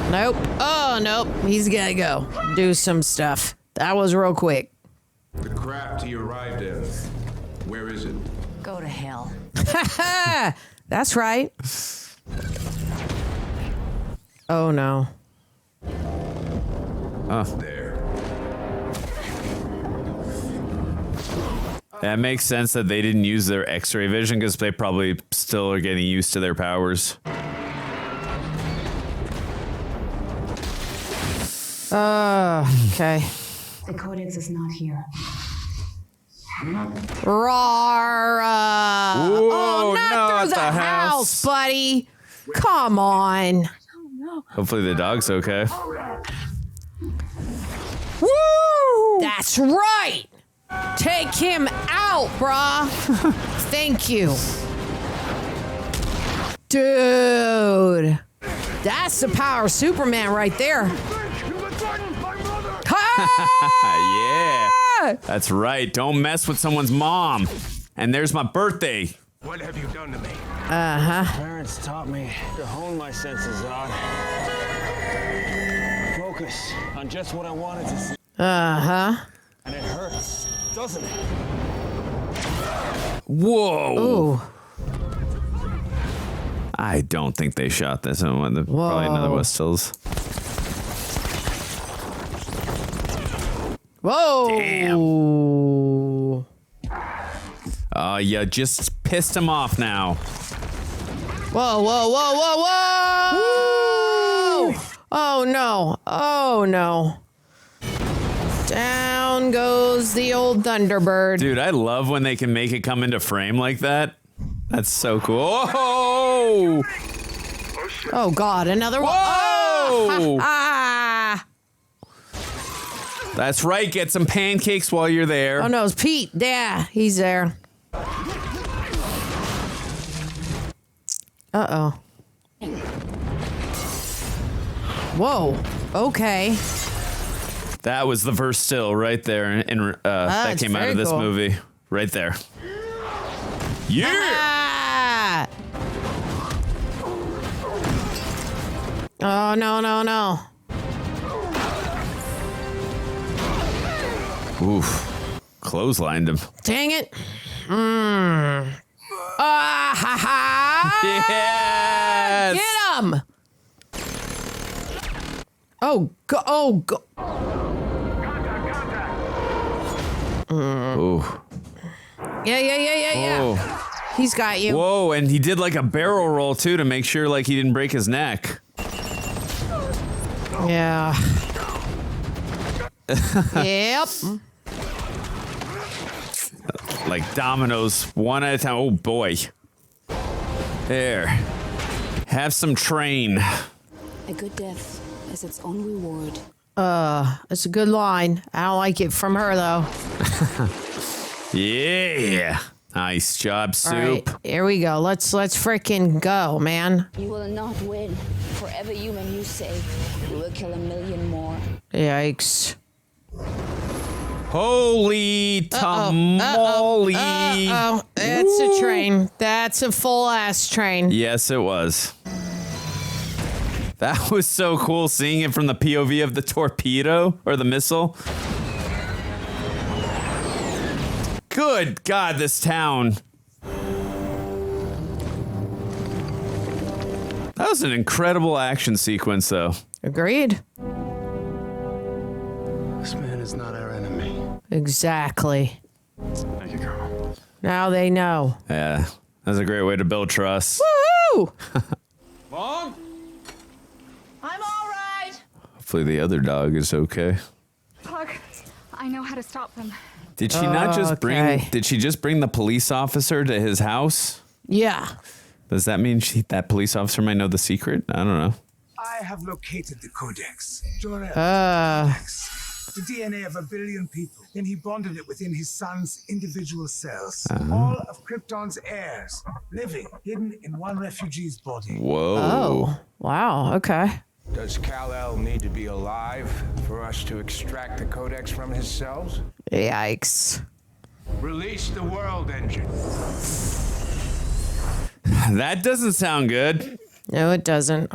C: Nope. Oh, nope. He's gotta go. Do some stuff. That was real quick.
E: The craft he arrived in. Where is it?
W: Go to hell.
C: That's right. Oh, no.
B: Oh.
E: There.
B: That makes sense that they didn't use their X-ray vision because they probably still are getting used to their powers.
C: Okay.
O: The Codex is not here.
C: Roar!
B: Whoa,
C: not
B: no,
C: through
B: at
C: the
B: the
C: house, buddy. Come on.
B: Hopefully the dog's okay.
C: Woo! That's right. Take him out, brah. Thank you. Dude. That's the power of Superman right there.
B: Yeah. That's right. Don't mess with someone's mom. And there's my birthday.
E: What have you done to me?
S: Parents taught me to hone my senses, Zod. Focus on just what I wanted to see. And it hurts, doesn't it?
B: Whoa.
C: Ooh.
B: I don't think they shot this. Probably another Westills.
C: Whoa.
B: Damn. You just pissed him off now.
C: Whoa, whoa, whoa, whoa, whoa! Woo! Oh no. Oh no. Down goes the old Thunderbird.
B: Dude, I love when they can make it come into frame like that. That's so cool. Oh!
C: Oh God, another one.
B: Whoa!
C: Ah!
B: That's right. Get some pancakes while you're there.
C: Oh no, it's Pete. Yeah, he's there. Uh-oh. Whoa. Okay.
B: That was the verse still right there. And that came out of this movie. Right there. Yeah!
C: Ah! Oh, no, no, no.
B: Oof. Clotheslined him.
C: Dang it. Ah, ha, ha.
B: Yes!
C: Get him. Oh, go. Oh, go.
B: Ooh.
C: Yeah.
B: Oh.
C: He's got you.
B: Whoa, and he did like a barrel roll too to make sure like he didn't break his neck.
C: Yeah. Yep.
B: Like dominoes, one at a time. Oh boy. There. Have some train.
W: A good death is its own reward.
C: That's a good line. I don't like it from her though.
B: Yeah. Nice job, Soup.
C: All right, here we go. Let's frickin' go, man.
W: You will not win. For every human you save, you will kill 1,000,000 more.
C: Yikes.
B: Holy tamale.
C: Uh-oh. That's a train. That's a full ass train.
B: Yes, it was. That was so cool seeing it from the POV of the torpedo or the missile. Good God, this town. That was an incredible action sequence, though.
C: Agreed.
L: This man is not our enemy.
C: Exactly.
L: Thank you, Colonel.
C: Now they know.
B: Yeah, that's a great way to build trust.
C: Woo!
B: Mom?
O: I'm all right.
B: Hopefully the other dog is okay.
O: Clark, I know how to stop them.
B: Did she not just bring?
C: Okay.
B: Did she just bring the police officer to his house?
C: Yeah.
B: Does that mean that police officer might know the secret? I don't know.
I: I have located the Codex. Jor-El. The DNA of 1 billion people. Then he bonded it within his son's individual cells. All of Krypton's heirs, living, hidden in one refugee's body.
B: Whoa.
C: Oh. Wow. Okay.
E: Does Kal-El need to be alive for us to extract the Codex from his cells?
C: Yikes.
E: Release the world engine.
B: That doesn't sound good.
C: No, it doesn't.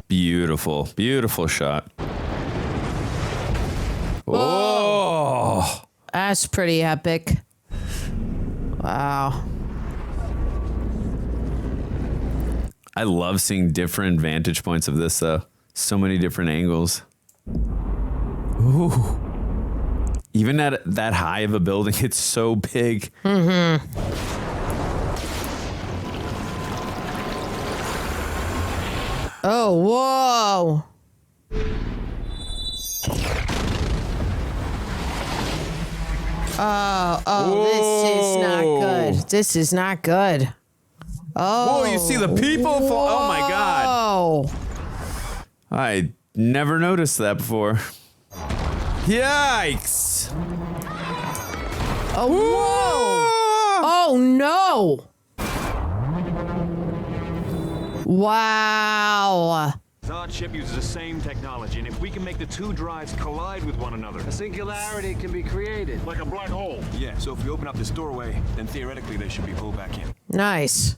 B: Beautiful, beautiful shot. Oh,
C: That's pretty epic. Wow.
B: I love seeing different vantage points of this, though. So many different angles. Ooh. Even at that high of a building, it's so big.
C: Mm-hmm. Oh, whoa. Oh, this is not good. This is not good. Oh.
B: Whoa, you see the people? Oh, my God.
C: Oh.
B: I never noticed that before. Yikes.
C: Oh, whoa. Oh, no. Wow.
V: Zod ship uses the same technology, and if we can make the two drives collide with one another...
S: A singularity can be created.
F: Like a black hole.
V: Yeah, so if we open up this doorway, then theoretically they should be pulled back in.
C: Nice.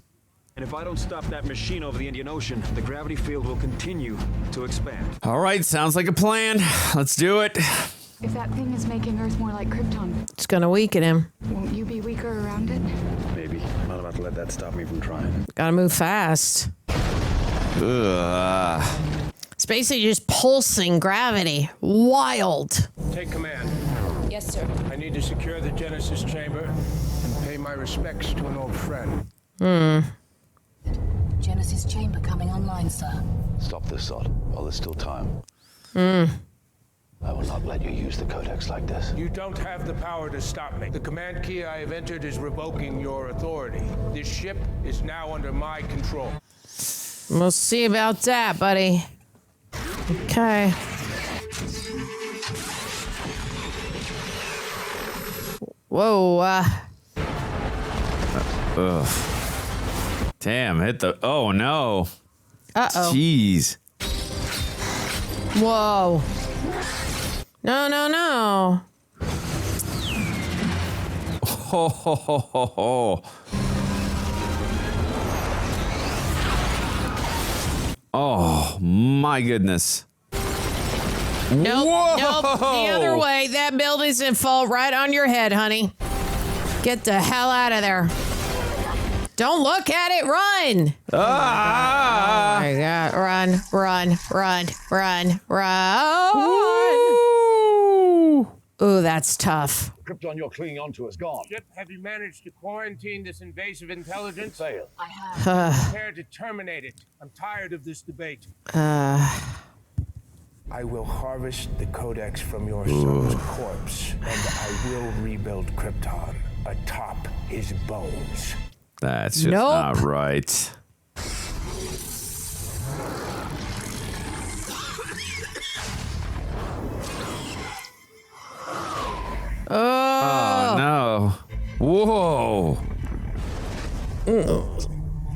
V: And if I don't stop that machine over the Indian Ocean, the gravity field will continue to expand.
B: All right, sounds like a plan. Let's do it.
O: If that thing is making Earth more like Krypton,
C: It's going to weaken him.
O: won't you be weaker around it?
V: Maybe. I'm not about to let that stop me from trying.
C: Got to move fast.
B: Ugh.
C: It's basically just pulsing gravity. Wild.
E: Take command.
W: Yes, sir.
E: I need to secure the Genesis chamber and pay my respects to an old friend.
W: Genesis chamber coming online, sir.
D: Stop this, Zod, while there's still time. I will not let you use the Codex like this.
E: You don't have the power to stop me. The command key I have entered is revoking your authority. This ship is now under my control.
C: We'll see about that, buddy. Okay. Whoa.
B: Ugh. Damn, hit the... Oh, no.
C: Uh-oh.
B: Jeez.
C: Whoa. No, no, no.
B: Ho, ho, ho, ho, ho. Oh, my goodness.
C: Nope,
B: Whoa!
C: nope. The other way. That building's gonna fall right on your head, honey. Get the hell out of there. Don't look at it. Run.
B: Ah!
C: Oh my God. Run, run, run, run, run. Ooh, that's tough.
F: Krypton you're clinging onto is gone.
E: Ship, have you managed to quarantine this invasive intelligence?
F: Fail.
W: I have.
E: Prepare to terminate it. I'm tired of this debate. I will harvest the Codex from your son's corpse, and I will rebuild Krypton atop his bones.
B: That's just
C: Nope.
B: not right. Oh, no. Whoa.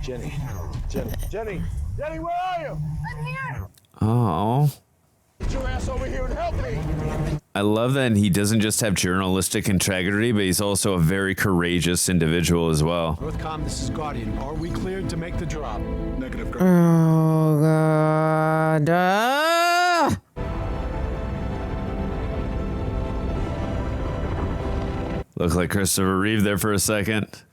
F: Jenny, where are you?
H: I'm here.
B: Oh.
F: Get your ass over here and help me.
B: I love that he doesn't just have journalistic integrity, but he's also a very courageous individual as well.
N: Northcom, this is Guardian. Are we cleared to make the drop?
F: Negative.
C: Oh, God.
B: Looked like Christopher Reeve there for a second.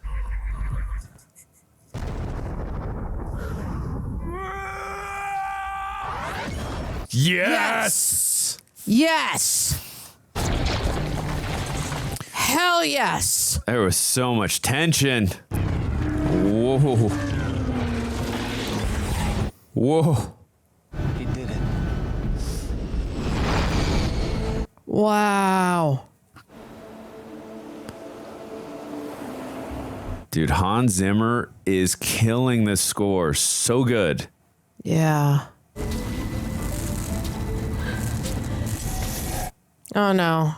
B: Yes!
C: Yes. Hell yes.
B: There was so much tension. Whoa. Whoa.
D: He did it.
C: Wow.
B: Dude, Hans Zimmer is killing this score so good.
C: Yeah. Oh, no.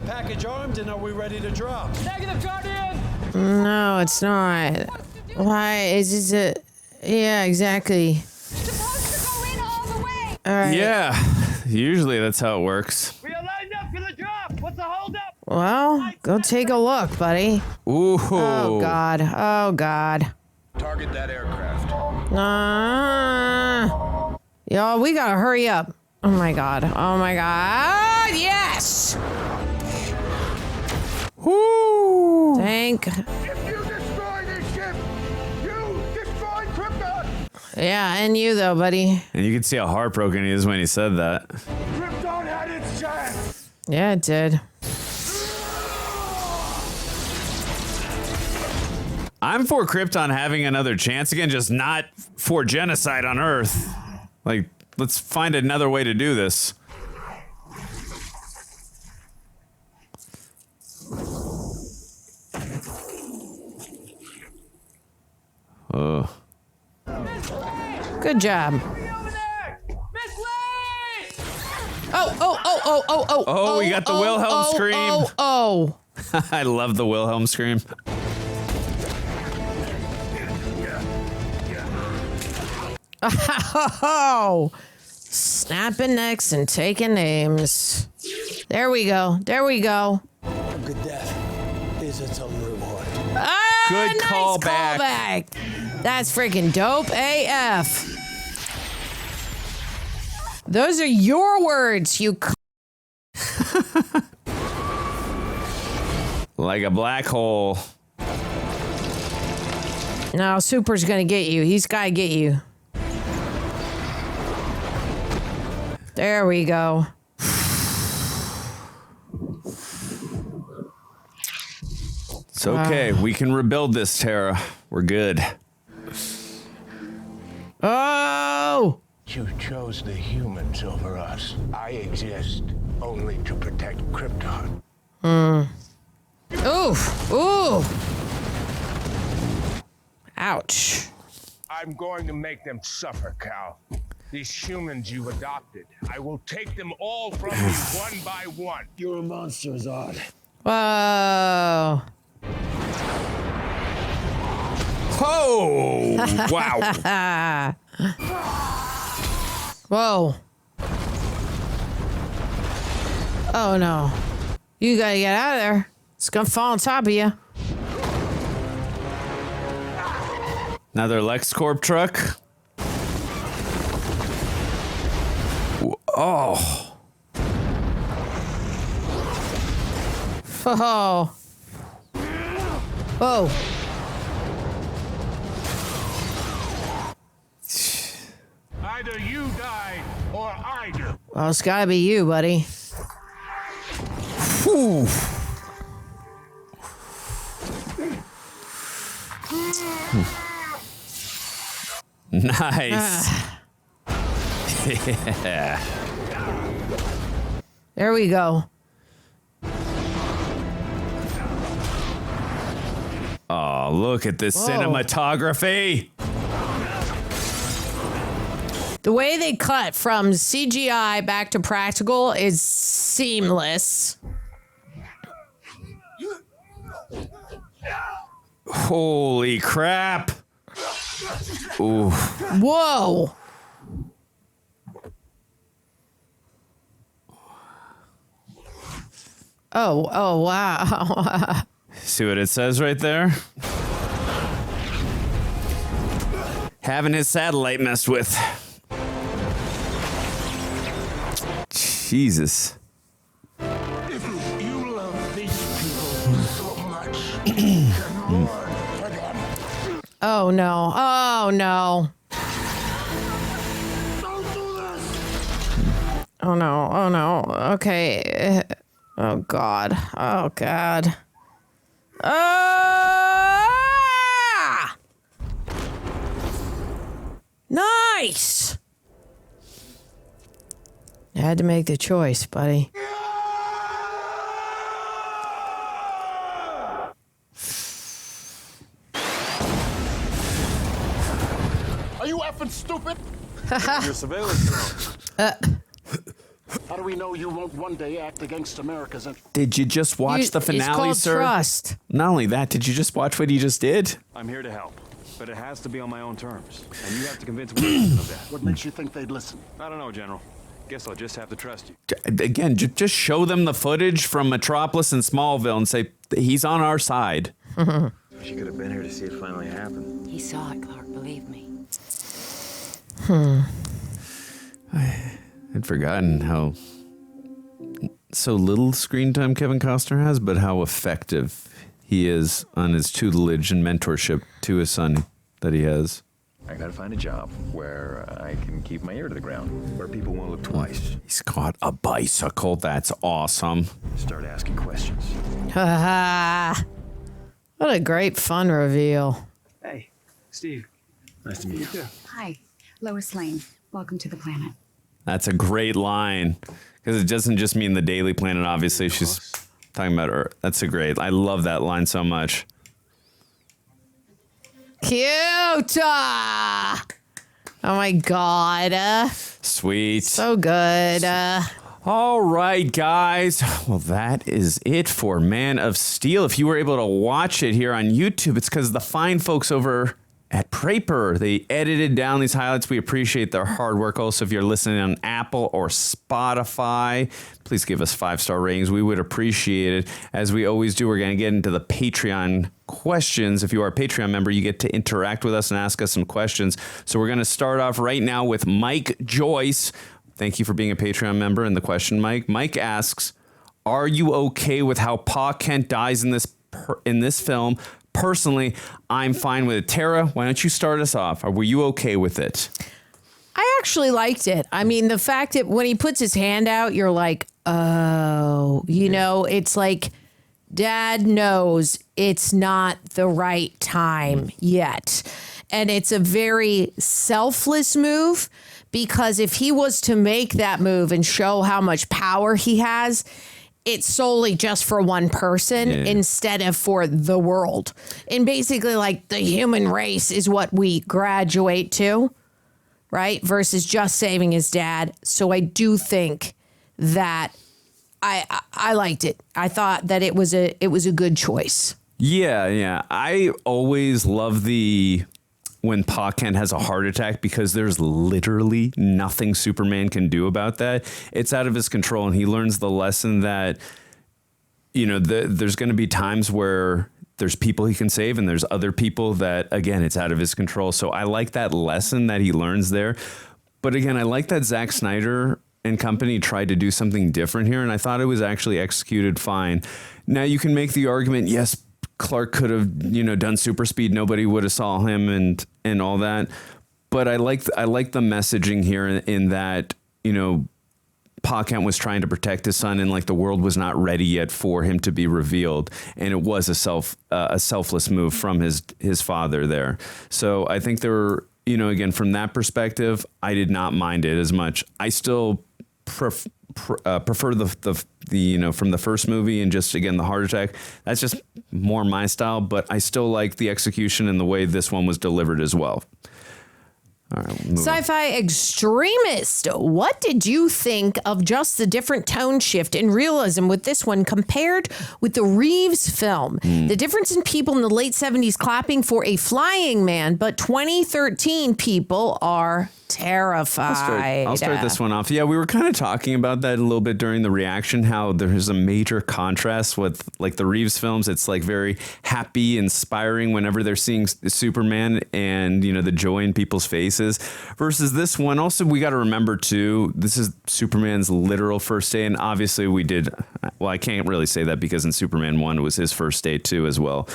N: Package armed, and are we ready to drop?
H: Negative, Guardian.
C: No, it's not. Why is this Yeah, exactly.
H: Supposed to go in all the way.
C: All right.
B: Yeah, usually that's how it works.
H: We are lined up for the drop. What's the hold up?
C: Well, go take a look, buddy.
B: Ooh.
C: Oh, God. Oh, God.
E: Target that aircraft.
C: Y'all, we gotta hurry up. Oh, my God. Oh, my God. Yes!
B: Woo!
C: Thank.
F: If you destroy this ship, you destroy Krypton.
C: Yeah, and you, though, buddy.
B: And you can see how heartbroken he is when he said that.
F: Krypton had its chance.
C: Yeah, it did.
B: I'm for Krypton having another chance again, just not for genocide on Earth. Like, let's find another way to do this.
C: Good job. Oh,
B: we got the Wilhelm scream.
C: Oh.
B: I love the Wilhelm scream.
C: Oh. Snapping necks and taking names. There we go. There we go.
J: A good death is its own reward.
C: Ah,
B: Good
C: nice
B: callback.
C: That's freaking dope AF. Those are your words, you.
B: Like a black hole.
C: No, Super's gonna get you. He's gotta get you. There we go.
B: It's okay. We can rebuild this, Tara. We're good.
C: Oh!
E: You chose the humans over us. I exist only to protect Krypton.
C: Oof. Ooh. Ouch.
E: I'm going to make them suffer, Cal. These humans you've adopted, I will take them all from you one by one.
J: You're a monster, Zod.
C: Whoa.
B: Oh! Wow.
C: Whoa. Oh no. You gotta get out of there. It's gonna fall on top of you.
B: Another LexCorp truck. Oh.
C: Oh. Whoa.
E: Either you die or I do.
C: Well, it's gotta be you, buddy.
B: Whew. Nice. Yeah.
C: There we go.
B: Oh, look at this cinematography.
C: The way they cut from CGI back to practical is seamless.
B: Holy crap. Ooh.
C: Whoa. Oh, wow.
B: See what it says right there? Having his satellite messed with. Jesus.
E: If you love these people so much, you can mourn for them.
C: Oh, no. Oh, no.
E: Don't do this.
C: Oh, no. Oh, no. Okay. Oh, God. Oh, God. Ah! Nice. You had to make the choice, buddy.
F: Are you effing stupid?
Q: Your surveillance drone.
F: How do we know you won't one day act against America's interests?
B: Did you just watch the finale,
C: it's called
B: sir?
C: Trust.
B: Not only that, did you just watch what he just did?
V: I'm here to help, but it has to be on my own terms. And you have to convince Wilson of that.
F: What makes you think they'd listen?
V: I don't know, General. Guess I'll just have to trust you.
B: Again, just show them the footage from Metropolis and Smallville and say, he's on our side.
V: She could have been here to see it finally happen.
G: He saw it, Clark, believe me.
B: I'd forgotten how so little screen time Kevin Costner has, but how effective he is on his tutelage and mentorship to his son that he has.
P: I gotta find a job where I can keep my ear to the ground, where people won't look twice.
B: He's got a bicycle. That's awesome.
P: Start asking questions.
C: What a great fun reveal.
V: Hey, Steve.
P: Nice to meet you.
O: Hi, Lois Lane, Welcome to the planet.
B: That's a great line because it doesn't just mean the Daily Planet. Obviously, she's talking about Earth. That's a great. I love that line so much.
C: Cute. Oh my God.
B: Sweet.
C: So good.
B: All right, guys. Well, that is it for Man of Steel. If you were able to watch it here on YouTube, it's because the fine folks over at Praper, they edited down these highlights. We appreciate their hard work. Also, if you're listening on Apple or Spotify, please give us 5-star ratings. We would appreciate it. As we always do, we're going to get into the Patreon questions. If you are a Patreon member, you get to interact with us and ask us some questions. So we're going to start off right now with Mike Joyce. Thank you for being a Patreon member. And the question, Mike. Mike asks, are you okay with how Pa Kent dies in this film? Personally, I'm fine with it. Tara, why don't you start us off? Were you okay with it?
C: I actually liked it. I mean, the fact that when he puts his hand out, you're like, oh, it's like Dad knows it's not the right time yet. And it's a very selfless move because if he was to make that move and show how much power he has, it's solely just for one person instead of for the world. And basically, like, the human race is what we graduate to, right? Versus just saving his dad. So I do think that I liked it. I thought that it was a good choice.
B: Yeah. I always love when Pa Kent has a heart attack because there's literally nothing Superman can do about that. It's out of his control, and he learns the lesson that, there's going to be times where there's people he can save and there's other people that, again, it's out of his control. So I like that lesson that he learns there. But again, I like that Zack Snyder and company tried to do something different here, and I thought it was actually executed fine. Now, you can make the argument, yes, Clark could have, done super speed. Nobody would have saw him and all that. But I like the messaging here in that, Pa Kent was trying to protect his son, and like the world was not ready yet for him to be revealed. And it was a selfless move from his father there. So I think there were, again, from that perspective, I did not mind it as much. I still prefer the from the first movie, and just, again, the heart attack. That's just more my style, but I still like the execution and the way this one was delivered as well. All right,
C: Sci-fi extremist, what did you think of just the different tone shift and realism with this one compared with the Reeves film? The difference in people in the late 70s clapping for a flying man, but 2013 people are terrified.
B: I'll start this one off. Yeah, we were kind of talking about that a little bit during the reaction, how there's a major contrast with like the Reeves films. It's like very happy, inspiring whenever they're seeing Superman, and the joy in people's faces, versus this one. Also, we got to remember too, this is Superman's literal first day, and obviously I can't really say that because in Superman 1 it was his first day too as well.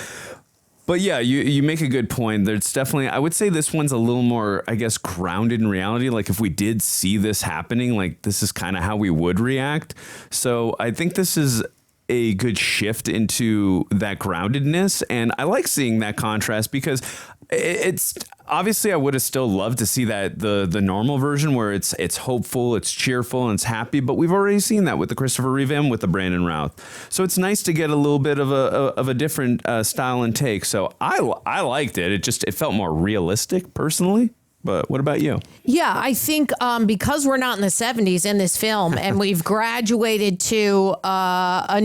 B: But yeah, you make a good point. There's definitely, I would say this one's a little more, I guess, grounded in reality. Like if we did see this happening, like this is kind of how we would react. So I think this is a good shift into that groundedness. And I like seeing that contrast because it's obviously I would have still loved to see that the normal version where it's hopeful, it's cheerful, and it's happy. But we've already seen that with the Christopher Reeve and with the Brandon Routh. So it's nice to get a little bit of a different style and take. So I liked it. It felt more realistic personally. But what about you?
C: Yeah, I think because we're not in the 70s in this film and we've graduated to a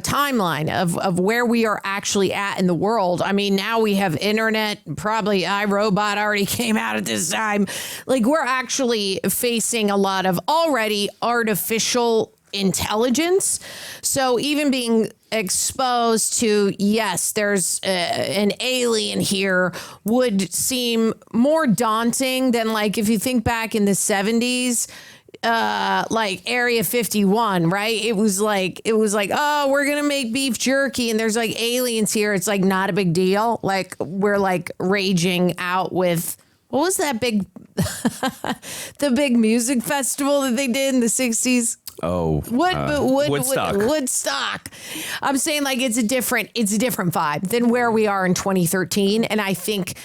C: timeline of where we are actually at in the world. I mean, now we have internet, probably iRobot already came out at this time. Like we're actually facing a lot of already artificial intelligence. So even being exposed to, yes, there's an alien here would seem more daunting than like if you think back in the 70s, like Area 51, right? It was like, oh, we're going to make beef jerky and there's like aliens here. It's like not a big deal. Like we're like raging out with, what was that big, the big music festival that they did in the 60s?
B: Oh, Woodstock.
C: Woodstock. I'm saying like it's a different vibe than where we are in 2013. And I think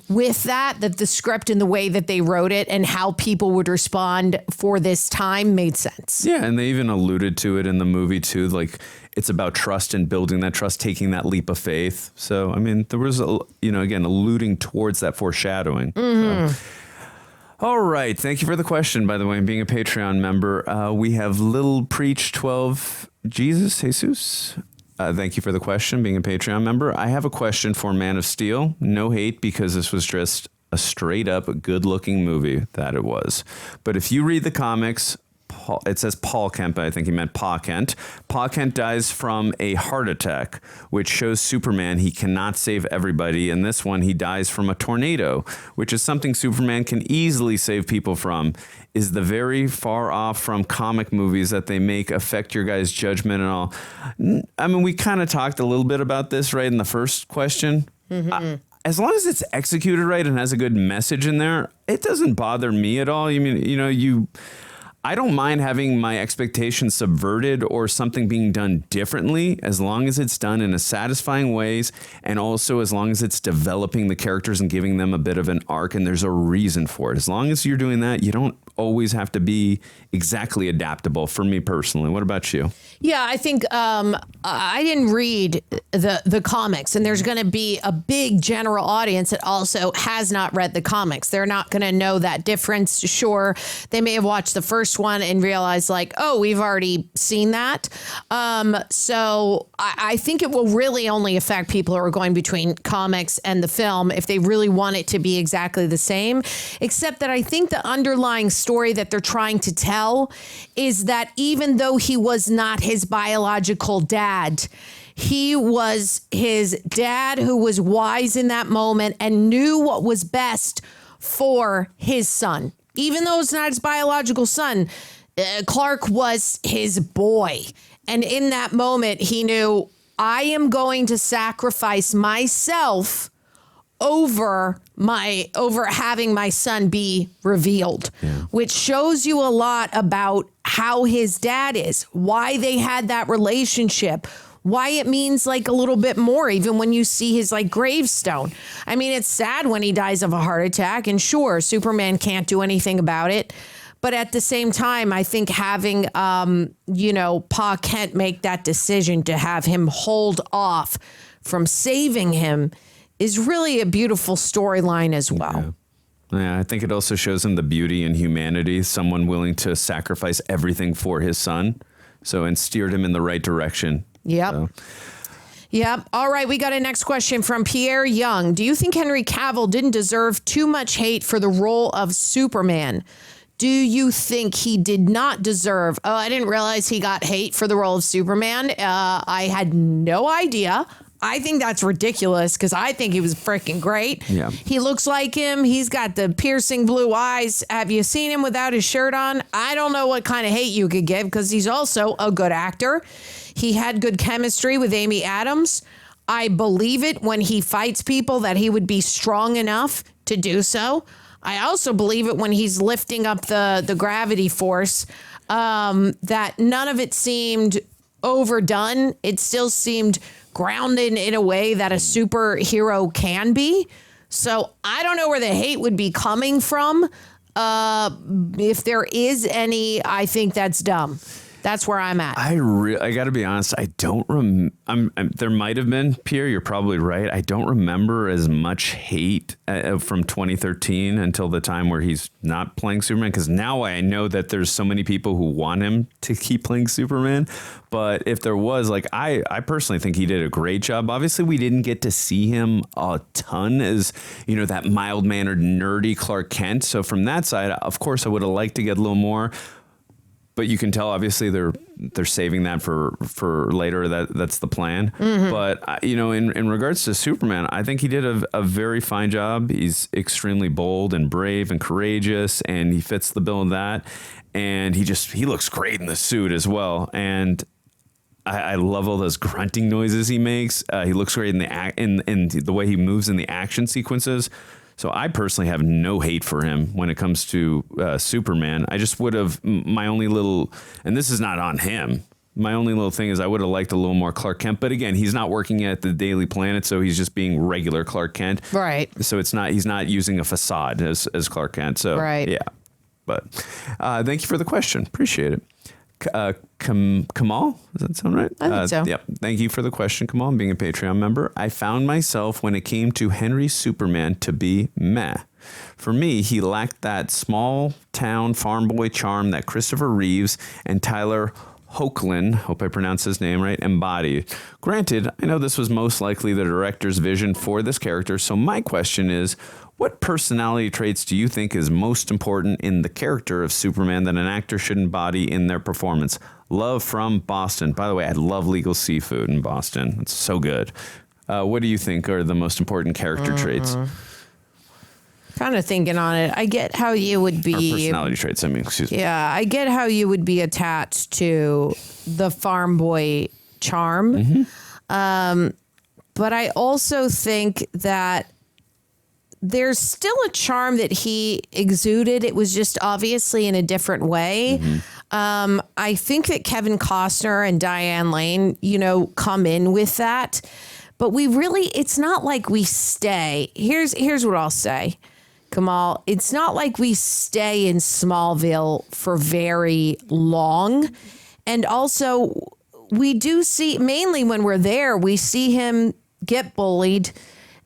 C: with that the script and the way that they wrote it and how people would respond for this time made sense.
B: Yeah, and they even alluded to it in the movie too. Like it's about trust and building that trust, taking that leap of faith. So I mean, there was again alluding towards that foreshadowing. So. All right. Thank you for the question, by the way, and being a Patreon member. We have Little Preach 12 Jesus. Thank you for the question, being a Patreon member. I have a question for Man of Steel. No hate, because this was just a straight up good looking movie that it was. But if you read the comics, it says Paul Kent, but I think he meant Pa Kent. Pa Kent dies from a heart attack, which shows Superman he cannot save everybody. In this one, he dies from a tornado, which is something Superman can easily save people from. Is the very far off from comic movies that they make affect your guys' judgment and all? I mean, we kind of talked a little bit about this, right, in the first question. As long as it's executed right and has a good message in there, it doesn't bother me at all. I don't mind having my expectations subverted or something being done differently, as long as it's done in a satisfying ways, and also as long as it's developing the characters and giving them a bit of an arc and there's a reason for it. As long as you're doing that, you don't always have to be exactly adaptable, for me personally. What about you?
C: Yeah, I think I didn't read the comics, and there's going to be a big general audience that also has not read the comics. They're not going to know that difference. Sure, they may have watched the first one and realized like, oh, we've already seen that. So I think it will really only affect people who are going between comics and the film if they really want it to be exactly the same, except that I think the underlying story that they're trying to tell is that even though he was not his biological dad, he was his dad who was wise in that moment and knew what was best for his son. Even though it's not his biological son, Clark was his boy. And in that moment, he knew, I am going to sacrifice myself over having my son be revealed, which shows you a lot about how his dad is, why they had that relationship, why it means like a little bit more, even when you see his like gravestone. I mean, it's sad when he dies of a heart attack, and sure, Superman can't do anything about it. But at the same time, I think having, Pa Kent make that decision to have him hold off from saving him is really a beautiful storyline as well.
B: Yeah, I think it also shows him the beauty and humanity, someone willing to sacrifice everything for his son. And steered him in the right direction.
C: Yep. Yep. All right. We got a next question from Pierre Young. Do you think Henry Cavill didn't deserve too much hate for the role of Superman? Do you think he did not deserve? Oh, I didn't realize he got hate for the role of Superman. I had no idea. I think that's ridiculous because I think he was freaking great.
B: Yeah.
C: He looks like him. He's got the piercing blue eyes. Have you seen him without his shirt on? I don't know what kind of hate you could give because he's also a good actor. He had good chemistry with Amy Adams. I believe it when he fights people that he would be strong enough to do so. I also believe it when he's lifting up the gravity force, that none of it seemed overdone. It still seemed grounded in a way that a superhero can be. So I don't know where the hate would be coming from. If there is any, I think that's dumb. That's where I'm at.
B: I got to be honest. I don't there might have been, Pierre, you're probably right. I don't remember as much hate from 2013 until the time where he's not playing Superman. Because now I know that there's so many people who want him to keep playing Superman. But if there was, like, I personally think he did a great job. Obviously, we didn't get to see him a ton as, that mild-mannered, nerdy Clark Kent. So from that side, of course, I would have liked to get a little more. But you can tell, obviously, they're saving that for later. That's the plan. Mm-hmm. But, in regards to Superman, I think he did a very fine job. He's extremely bold and brave and courageous, and he fits the bill of that. And he looks great in the suit as well. And I love all those grunting noises he makes. He looks great in the way he moves in the action sequences. So I personally have no hate for him when it comes to Superman. I just would have, my only little, and this is not on him, my only little thing is I would have liked a little more Clark Kent. But again, he's not working at the Daily Planet, so he's just being regular Clark Kent.
C: Right.
B: So it's not, he's not using a facade as Clark Kent. So
C: right.
B: Yeah. But thank you for the question. Appreciate it. Kamal, does that sound right?
C: I think so.
B: Yep. Thank you for the question, Kamal, and being a Patreon member. I found myself when it came to Henry Superman to be meh. For me, he lacked that small town farm boy charm that Christopher Reeves and Tyler Hoechlin, hope I pronounced his name right, embodied. Granted, I know this was most likely the director's vision for this character, so my question is, what personality traits do you think is most important in the character of Superman that an actor should embody in their performance? Love from Boston. By the way, I love legal seafood in Boston. It's so good. What do you think are the most important character traits?
C: Kind of thinking on it. I get how you would be...
B: Or personality traits, I mean, excuse me.
C: Yeah, I get how you would be attached to the farm boy charm. But I also think that there's still a charm that he exuded. It was just obviously in a different way. I think that Kevin Costner and Diane Lane, come in with that. But we really, it's not like we stay. Here's what I'll say, Kamal. It's not like we stay in Smallville for very long. And also, we do see, mainly when we're there, we see him get bullied.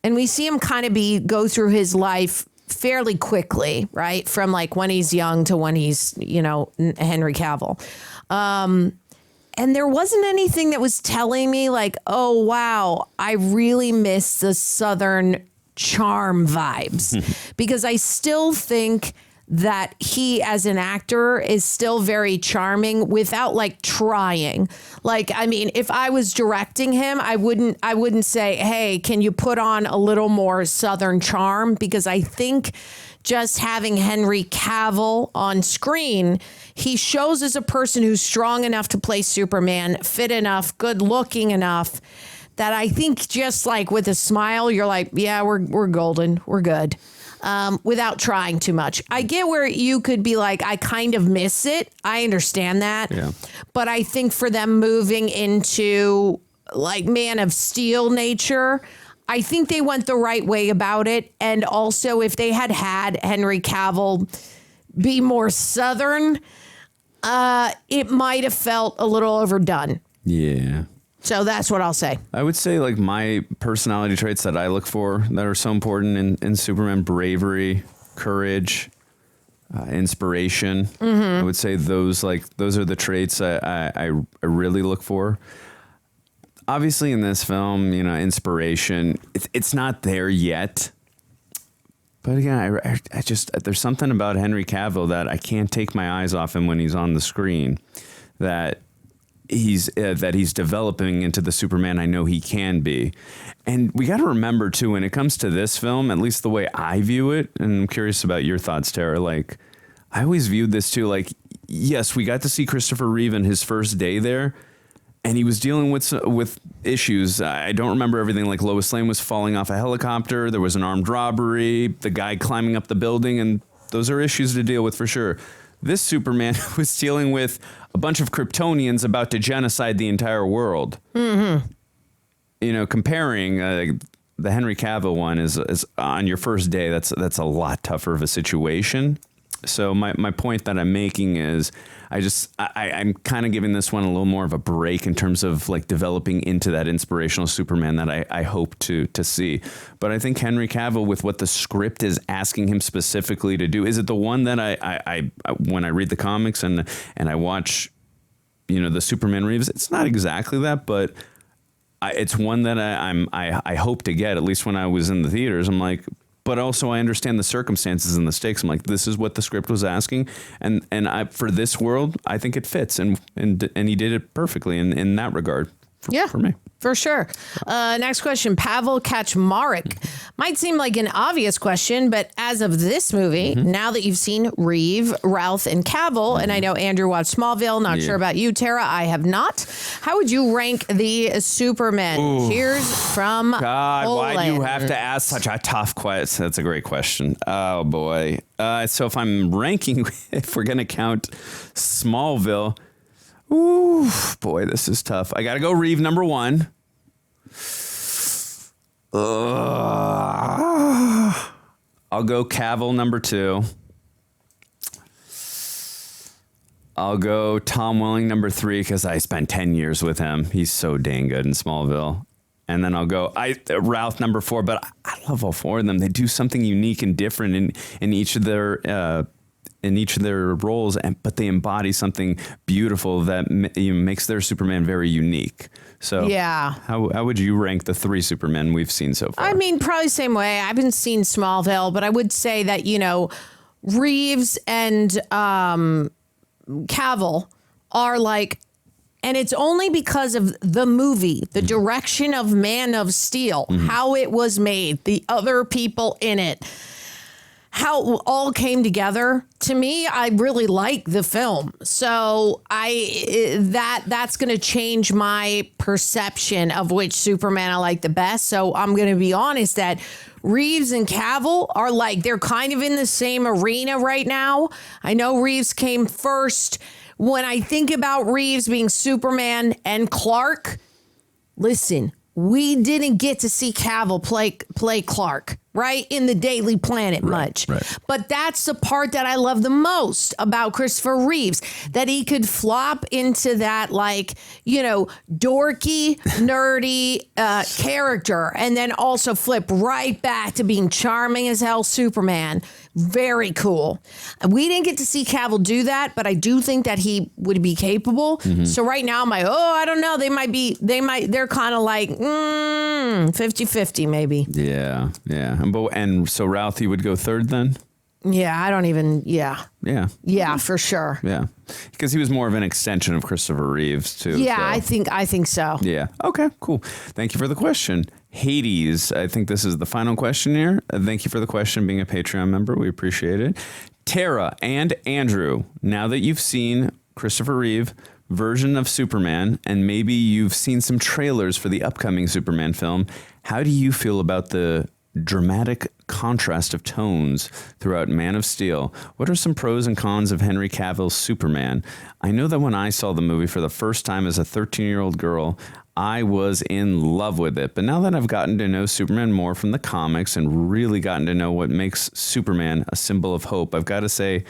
C: And we see him kind of go through his life fairly quickly, right? From like when he's young to when he's, Henry Cavill. And there wasn't anything that was telling me like, oh, wow, I really miss the Southern charm vibes. Because I still think that he as an actor is still very charming without like trying. Like, I mean, if I was directing him, I wouldn't say, hey, can you put on a little more Southern charm? Because I think just having Henry Cavill on screen, he shows as a person who's strong enough to play Superman, fit enough, good looking enough, that I think just like with a smile, you're like, yeah, we're golden. We're good. Without trying too much. I get where you could be like, I kind of miss it. I understand that. Yeah. But I think for them moving into like Man of Steel nature, I think they went the right way about it. And also if they had Henry Cavill be more Southern, it might have felt a little overdone.
B: Yeah.
C: So that's what I'll say.
B: I would say like my personality traits that I look for that are so important in Superman: bravery, courage, inspiration. I would say those are the traits I really look for. Obviously in this film, inspiration, it's not there yet. But again, I just, there's something about Henry Cavill that I can't take my eyes off him when he's on the screen, that he's developing into the Superman I know he can be. And we got to remember too, when it comes to this film, at least the way I view it, and I'm curious about your thoughts, Tara, like I always viewed this too, like, yes, we got to see Christopher Reeve in his first day there, and he was dealing with issues. I don't remember everything. Like Lois Lane was falling off a helicopter. There was an armed robbery, the guy climbing up the building, and those are issues to deal with for sure. This Superman was dealing with a bunch of Kryptonians about to genocide the entire world. Comparing the Henry Cavill one is on your first day. That's a lot tougher of a situation. So my point that I'm making is I'm kind of giving this one a little more of a break in terms of like developing into that inspirational Superman that I hope to see. But I think Henry Cavill, with what the script is asking him specifically to do, is it the one that I when I read the comics and I watch, the Superman Reeves, it's not exactly that, but it's one that I hope to get, at least when I was in the theaters. I'm like, but also I understand the circumstances and the stakes. I'm like, this is what the script was asking. And for this world, I think it fits. And he did it perfectly in that regard for me.
C: For sure. Next question. Pavel Kaczmarek. Might seem like an obvious question, but as of this movie, now that you've seen Reeve, Routh, and Cavill, and I know Andrew watched Smallville, not sure about you, Tara, I have not. How would you rank the Superman?
B: Ooh.
C: Cheers from
B: God,
C: Poland.
B: why do you have to ask such a tough question? That's a great question. Oh, boy. So if I'm ranking, if we're going to count Smallville, ooh, boy, this is tough. I got to go Reeve number 1. I'll go Cavill number 2. I'll go Tom Welling number 3 because I spent 10 years with him. He's so dang good in Smallville. And then I'll go Routh number 4. But I love all 4 of them. They do something unique and different in each of their roles, but they embody something beautiful that makes their Superman very unique. So
C: yeah,
B: how would you rank the 3 Supermen we've seen so far?
C: I mean, probably same way. I haven't seen Smallville, but I would say that, Reeves and Cavill are like, and it's only because of the movie, the direction of Man of Steel, how it was made, the other people in it, how it all came together. To me, I really like the film. So that's going to change my perception of which Superman I like the best. So I'm going to be honest that Reeves and Cavill are like, they're kind of in the same arena right now. I know Reeves came first. When I think about Reeves being Superman and Clark, listen, we didn't get to see Cavill play Clark, right, in the Daily Planet much. Right. But that's the part that I love the most about Christopher Reeves, that he could flop into that, dorky, nerdy character and then also flip right back to being charming as hell Superman. Very cool. We didn't get to see Cavill do that, but I do think that he would be capable. So right now I'm like, I don't know. They're kind of like 50-50 maybe.
B: Yeah. And so Routh, you would go 3rd then?
C: Yeah, I don't even, Yeah, for sure.
B: Yeah. Because he was more of an extension of Christopher Reeves too.
C: Yeah,
B: so.
C: I think so.
B: Yeah. Okay, cool. Thank you for the question. Hades, I think this is the final question here. Thank you for the question, being a Patreon member. We appreciate it. Tara and Andrew, now that you've seen Christopher Reeve version of Superman, and maybe you've seen some trailers for the upcoming Superman film, how do you feel about the dramatic contrast of tones throughout Man of Steel? What are some pros and cons of Henry Cavill's Superman? I know that when I saw the movie for the first time as a 13-year-old girl, I was in love with it. But now that I've gotten to know Superman more from the comics and really gotten to know what makes Superman a symbol of hope, I've got to say,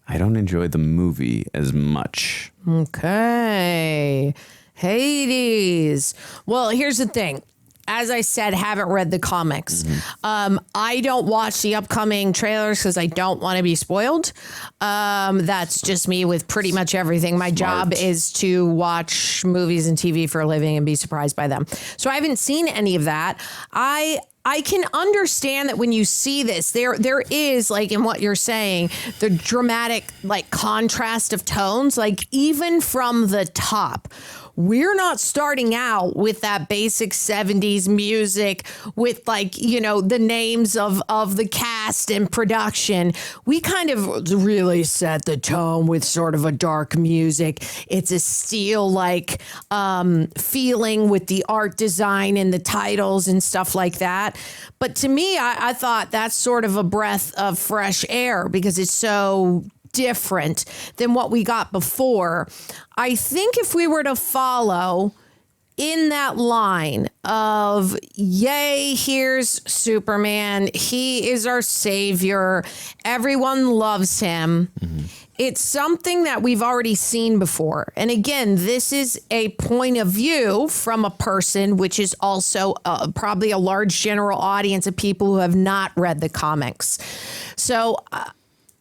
B: I don't enjoy the movie as much.
C: Okay. Hades. Well, here's the thing. As I said, haven't read the comics. I don't watch the upcoming trailers because I don't want to be spoiled. That's just me with pretty much everything. My job is to watch movies and TV for a living and be surprised by them. So I haven't seen any of that. I can understand that when you see this, there is, like in what you're saying, the dramatic contrast of tones, even from the top. We're not starting out with that basic 70s music with the names of the cast and production. We kind of really set the tone with sort of a dark music. It's a Steel feeling with the art design and the titles and stuff like that. But to me, I thought that's sort of a breath of fresh air because it's so different than what we got before. I think if we were to follow in that line of, yay, here's Superman, he is our savior, everyone loves him, it's something that we've already seen before. And again, this is a point of view from a person, which is also probably a large general audience of people who have not read the comics. So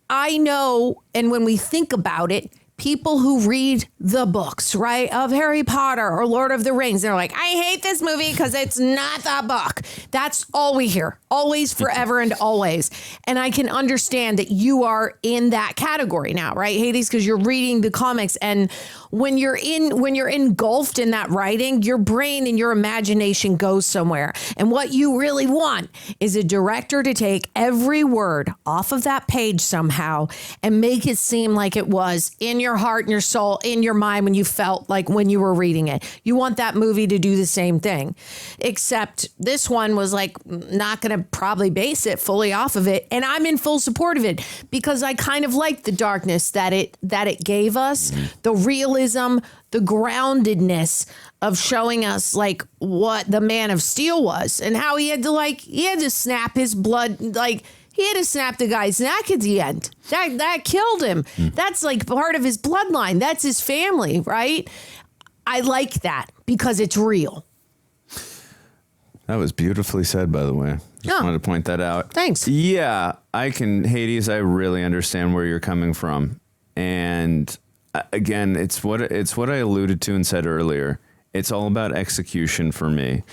C: I know, and when we think about it, people who read the books, right, of Harry Potter or Lord of the Rings. They're like, I hate this movie because it's not the book. That's all we hear, always, forever, and always. And I can understand that you are in that category now, right, Hades, because you're reading the comics. And when you're engulfed in that writing, your brain and your imagination goes somewhere. And what you really want is a director to take every word off of that page somehow and make it seem like it was in your heart and your soul, in your mind, when you felt like when you were reading it. You want that movie to do the same thing, except this one was like not going to probably base it fully off of it. And I'm in full support of it because I kind of like the darkness that it gave us, the realism, the groundedness of showing us like what the Man of Steel was and how he had to snap his blood, like he had to snap the guy's neck at the end. That killed him. That's like part of his bloodline. That's his family, right? I like that because it's real.
B: That was beautifully said, by the way. Just wanted to point that out.
C: Thanks.
B: Yeah, Hades, I really understand where you're coming from. And again, it's what I alluded to and said earlier. It's all about execution for me.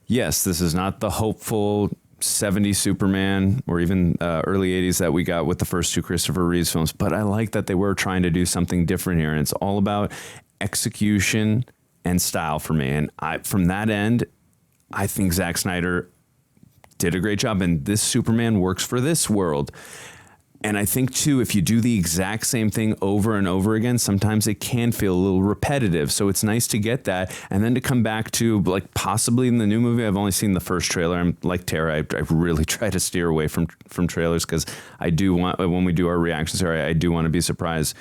B: Yes, this is not the hopeful 70s Superman or even early 80s that we got with the first two Christopher Reeves films, but I like that they were trying to do something different here. And it's all about execution and style for me. And from that end, I think Zack Snyder did a great job, and this Superman works for this world. And I think, too, if you do the exact same thing over and over again, sometimes it can feel a little repetitive. So it's nice to get that. And then to come back to, like, possibly in the new movie, I've only seen the first trailer. I'm like Tara, I really try to steer away from trailers because I do want, when we do our reactions here, I do want to be surprised.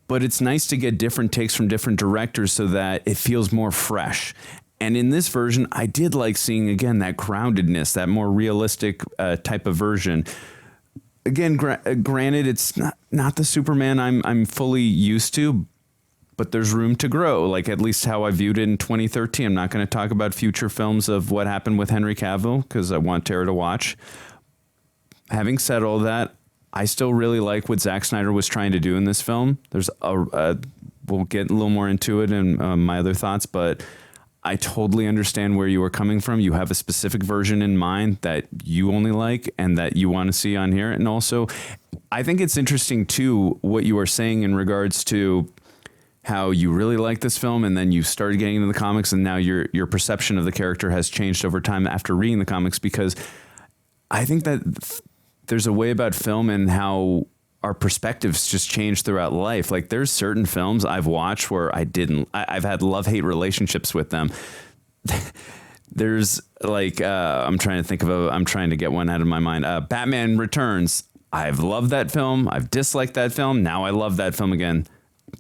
B: But it's nice to get different takes from different directors so that it feels more fresh. And in this version, I did like seeing, again, that groundedness, that more realistic type of version. Again, granted, it's not the Superman I'm fully used to, but there's room to grow, like at least how I viewed it in 2013. I'm not going to talk about future films of what happened with Henry Cavill because I want Tara to watch. Having said all that, I still really like what Zack Snyder was trying to do in this film. There's we'll get a little more into it in my other thoughts, but I totally understand where you are coming from. You have a specific version in mind that you only like and that you want to see on here. And also, I think it's interesting, too, what you are saying in regards to how you really like this film and then you started getting into the comics and now your perception of the character has changed over time after reading the comics, because I think that there's a way about film and how our perspectives just change throughout life. Like there's certain films I've watched where I've had love-hate relationships with them. There's like, I'm trying to get one out of my mind. Batman Returns. I've loved that film. I've disliked that film. Now I love that film again.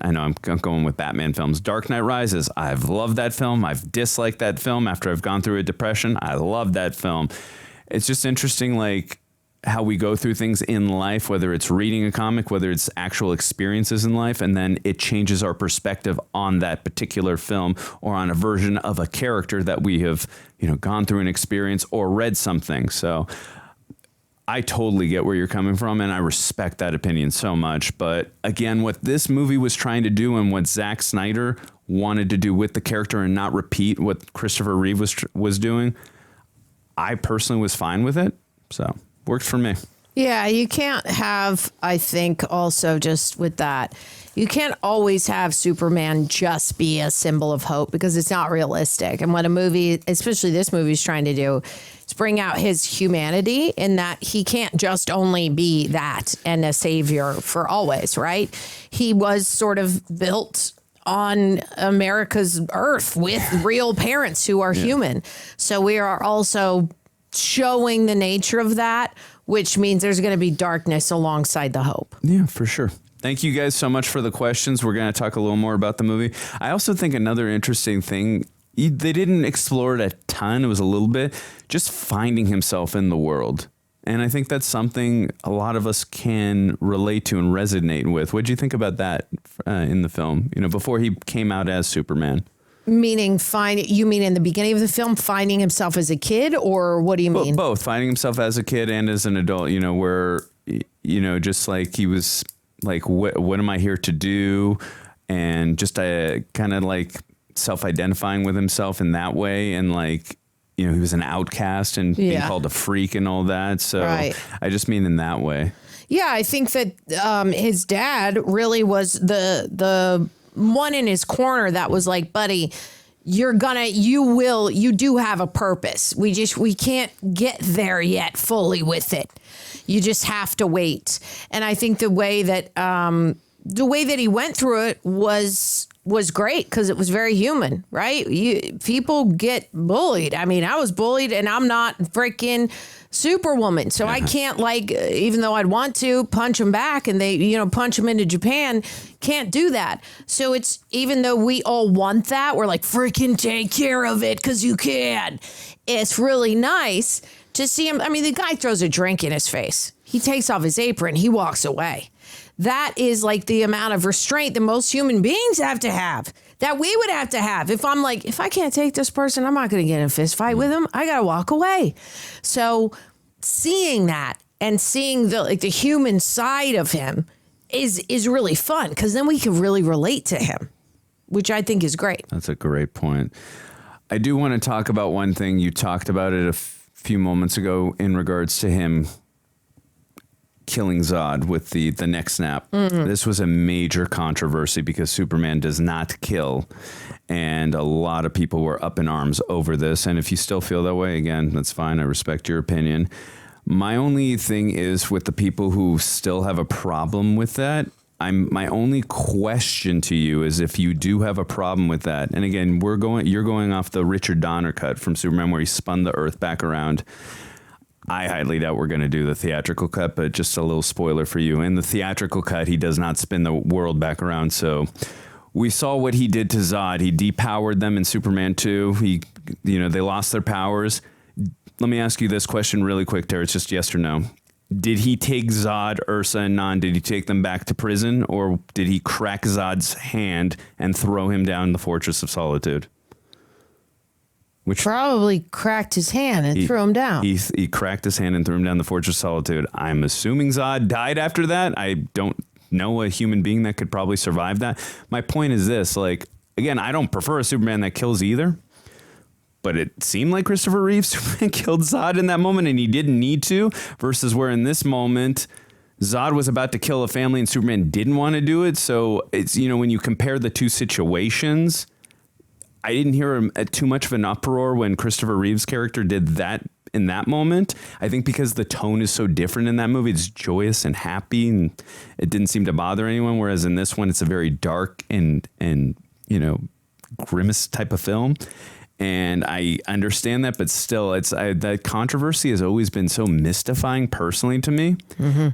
B: I know I'm going with Batman films. Dark Knight Rises. I've loved that film. I've disliked that film after I've gone through a depression. I love that film. It's just interesting, like, how we go through things in life, whether it's reading a comic, whether it's actual experiences in life, and then it changes our perspective on that particular film or on a version of a character that we have, gone through an experience or read something. So I totally get where you're coming from, and I respect that opinion so much. But again, what this movie was trying to do and what Zack Snyder wanted to do with the character and not repeat what Christopher Reeve was doing, I personally was fine with it. So worked for me.
C: Yeah, you can't have, I think also just with that, you can't always have Superman just be a symbol of hope because it's not realistic. And what a movie, especially this movie, is trying to do is bring out his humanity in that he can't just only be that and a savior for always, right? He was sort of built on America's earth with real parents who are human. So we are also showing the nature of that, which means there's going to be darkness alongside the hope.
B: Yeah, for sure. Thank you guys so much for the questions. We're going to talk a little more about the movie. I also think another interesting thing, they didn't explore it a ton. It was a little bit just finding himself in the world. And I think that's something a lot of us can relate to and resonate with. What did you think about that in the film, before he came out as Superman?
C: Meaning you mean in the beginning of the film, finding himself as a kid, or what do you mean?
B: Both, finding himself as a kid and as an adult, where, just like he was like what am I here to do, and just kind of like self-identifying with himself in that way, and like, you know, he was an outcast and being called a freak and all that. So I just mean in that way.
C: Yeah, I think that his dad really was the one in his corner that was like, buddy, you do have a purpose. We can't get there yet fully with it. You just have to wait. And I think the way that he went through it was great, because it was very human, right? People get bullied. I mean, I was bullied, and I'm not freaking Superwoman, so I can't, like, even though I'd want to punch them back, and they, you know, punch them into Japan, can't do that. So it's, even though we all want that, we're like, freaking take care of it because you can. It's really nice to see him. I mean, the guy throws a drink in his face. He takes off his apron. He walks away. That is like the amount of restraint that most human beings have to have, that we would have to have. If I'm like, if I can't take this person, I'm not going to get in a fist fight with him. I got to walk away. So seeing that and seeing the human side of him is really fun, because then we can really relate to him, which I think is great.
B: That's a great point. I do want to talk about one thing. You talked about it a few moments ago in regards to him killing Zod with the neck snap. This was a major controversy because Superman does not kill, and a lot of people were up in arms over this. And if you still feel that way, again, that's fine. I respect your opinion. My only thing is with the people who still have a problem with that, my only question to you is if you do have a problem with that. And again, you're going off the Richard Donner cut from Superman where he spun the Earth back around. I highly doubt we're going to do the theatrical cut, but just a little spoiler for you. In the theatrical cut, he does not spin the world back around. So we saw what he did to Zod. He depowered them in Superman 2. They lost their powers. Let me ask you this question really quick, Tara. It's just yes or no. Did he take Zod, Ursa, and Nan? Did he take them back to prison, or did he crack Zod's hand and throw him down the Fortress of Solitude? Which
C: probably cracked his hand and threw him down.
B: He cracked his hand and threw him down the Fortress of Solitude. I'm assuming Zod died after that. I don't know a human being that could probably survive that. My point is this, like, again, I don't prefer a Superman that kills either, but it seemed like Christopher Reeve's Superman killed Zod in that moment, and he didn't need to, versus where in this moment, Zod was about to kill a family and Superman didn't want to do it. So it's, when you compare the two situations, I didn't hear too much of an uproar when Christopher Reeve's character did that in that moment. I think because the tone is so different in that movie, it's joyous and happy, and it didn't seem to bother anyone. Whereas in this one, it's a very dark and grimace type of film. And I understand that, but still, that controversy has always been so mystifying personally to me.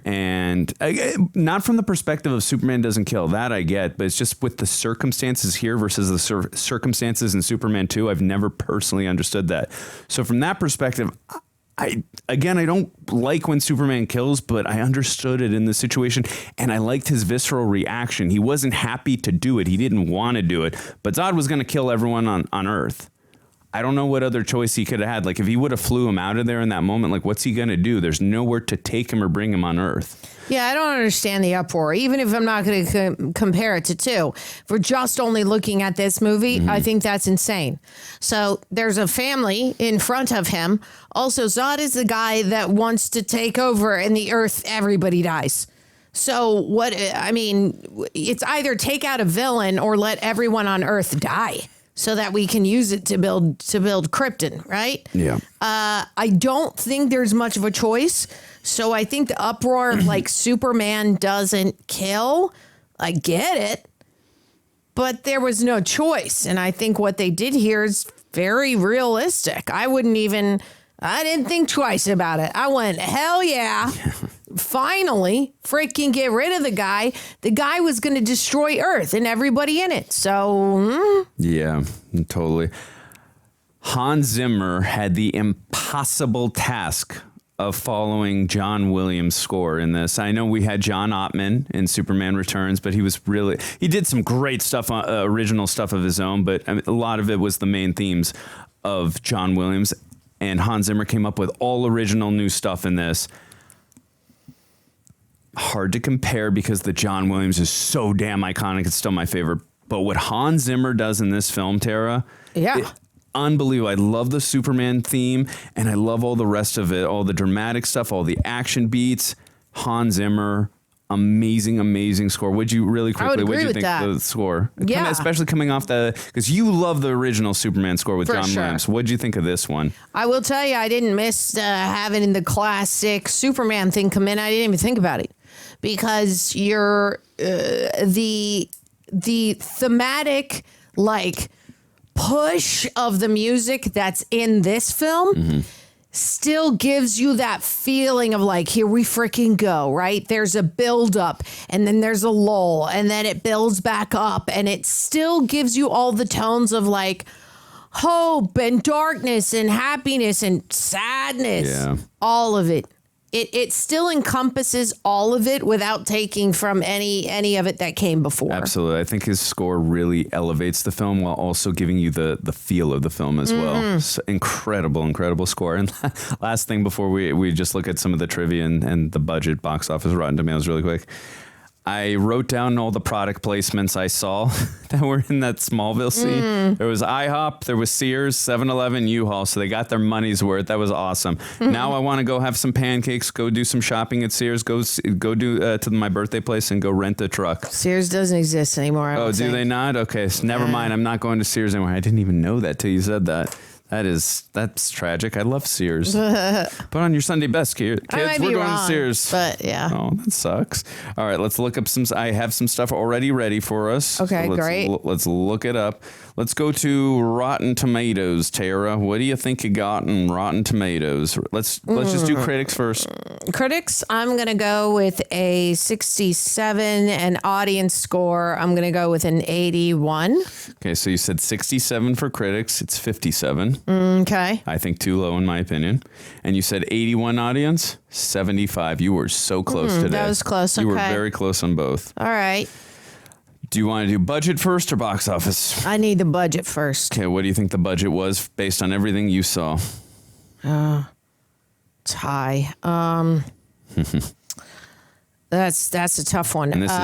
B: And not from the perspective of Superman doesn't kill, that I get, but it's just with the circumstances here versus the circumstances in Superman 2, I've never personally understood that. So from that perspective, I don't like when Superman kills, but I understood it in this situation, and I liked his visceral reaction. He wasn't happy to do it. He didn't want to do it, but Zod was going to kill everyone on Earth. I don't know what other choice he could have had. Like, if he would have flew him out of there in that moment, like, what's he going to do? There's nowhere to take him or bring him on Earth.
C: Yeah, I don't understand the uproar, even if I'm not going to compare it to 2. If we're just only looking at this movie, I think that's insane. So there's a family in front of him. Also, Zod is the guy that wants to take over, and the Earth, everybody dies. So it's either take out a villain or let everyone on Earth die, so that we can use it to build Krypton, right?
B: Yeah.
C: I don't think there's much of a choice. So I think the uproar of like Superman doesn't kill, I get it, but there was no choice. And I think what they did here is very realistic. I didn't think twice about it. I went, hell yeah. Finally, freaking get rid of the guy. The guy was going to destroy Earth and everybody in it. So,
B: Yeah, totally. Hans Zimmer had the impossible task of following John Williams' score in this. I know we had John Ottman in Superman Returns, but he did some great stuff, original stuff of his own, but a lot of it was the main themes of John Williams. And Hans Zimmer came up with all original new stuff in this. hard to compare because the John Williams is so damn iconic. It's still my favorite. But what Hans Zimmer does in this film, Tara, unbelievable. I love the Superman theme, and I love all the rest of it, all the dramatic stuff, all the action beats. Hans Zimmer, amazing score. Would you really quickly? What do you think of the score?
C: Yeah,
B: especially coming off because you love the original Superman score with John Williams. What did you think of this one?
C: I will tell you, I didn't miss having the classic Superman thing come in. I didn't even think about it because you're the thematic push of the music that's in this film. Still gives you that feeling of here we freaking go, right? There's a build up and then there's a lull and then it builds back up and it still gives you all the tones of hope and darkness and happiness and sadness.
B: Yeah.
C: All of it. It still encompasses all of it without taking from any of it that came before.
B: Absolutely. I think his score really elevates the film while also giving you the feel of the film as well. So incredible score. And last thing before we just look at some of the trivia and the budget, box office, Rotten Tomatoes really quick. I wrote down all the product placements I saw that were in that Smallville scene. There was IHOP, there was Sears, 7-Eleven, U-Haul. So they got their money's worth. That was awesome. Now I want to go have some pancakes, go do some shopping at Sears, go do to my birthday place and go rent a truck.
C: Sears doesn't exist anymore.
B: Do they not? Okay, so never mind. I'm not going to Sears anymore. I didn't even know that till you said that. That's tragic. I love Sears. Put on your Sunday best, kids. We're going to Sears.
C: But yeah.
B: Oh, that sucks. All right, let's look up I have some stuff already ready for us.
C: Okay,
B: so
C: great.
B: Let's look it up. Let's go to Rotten Tomatoes, Tara. What do you think you got in Rotten Tomatoes? Let's just do critics first.
C: Critics, I'm going to go with a 67, and audience score, I'm going to go with an 81.
B: Okay, so you said 67 for critics. It's 57.
C: Okay.
B: I think too low in my opinion. And you said 81 audience, 75. You were so close today.
C: That was close.
B: You were very close on both.
C: All right.
B: Do you want to do budget first or box office?
C: I need the budget first.
B: Okay, what do you think the budget was based on everything you saw?
C: It's high. That's a tough one.
B: And this is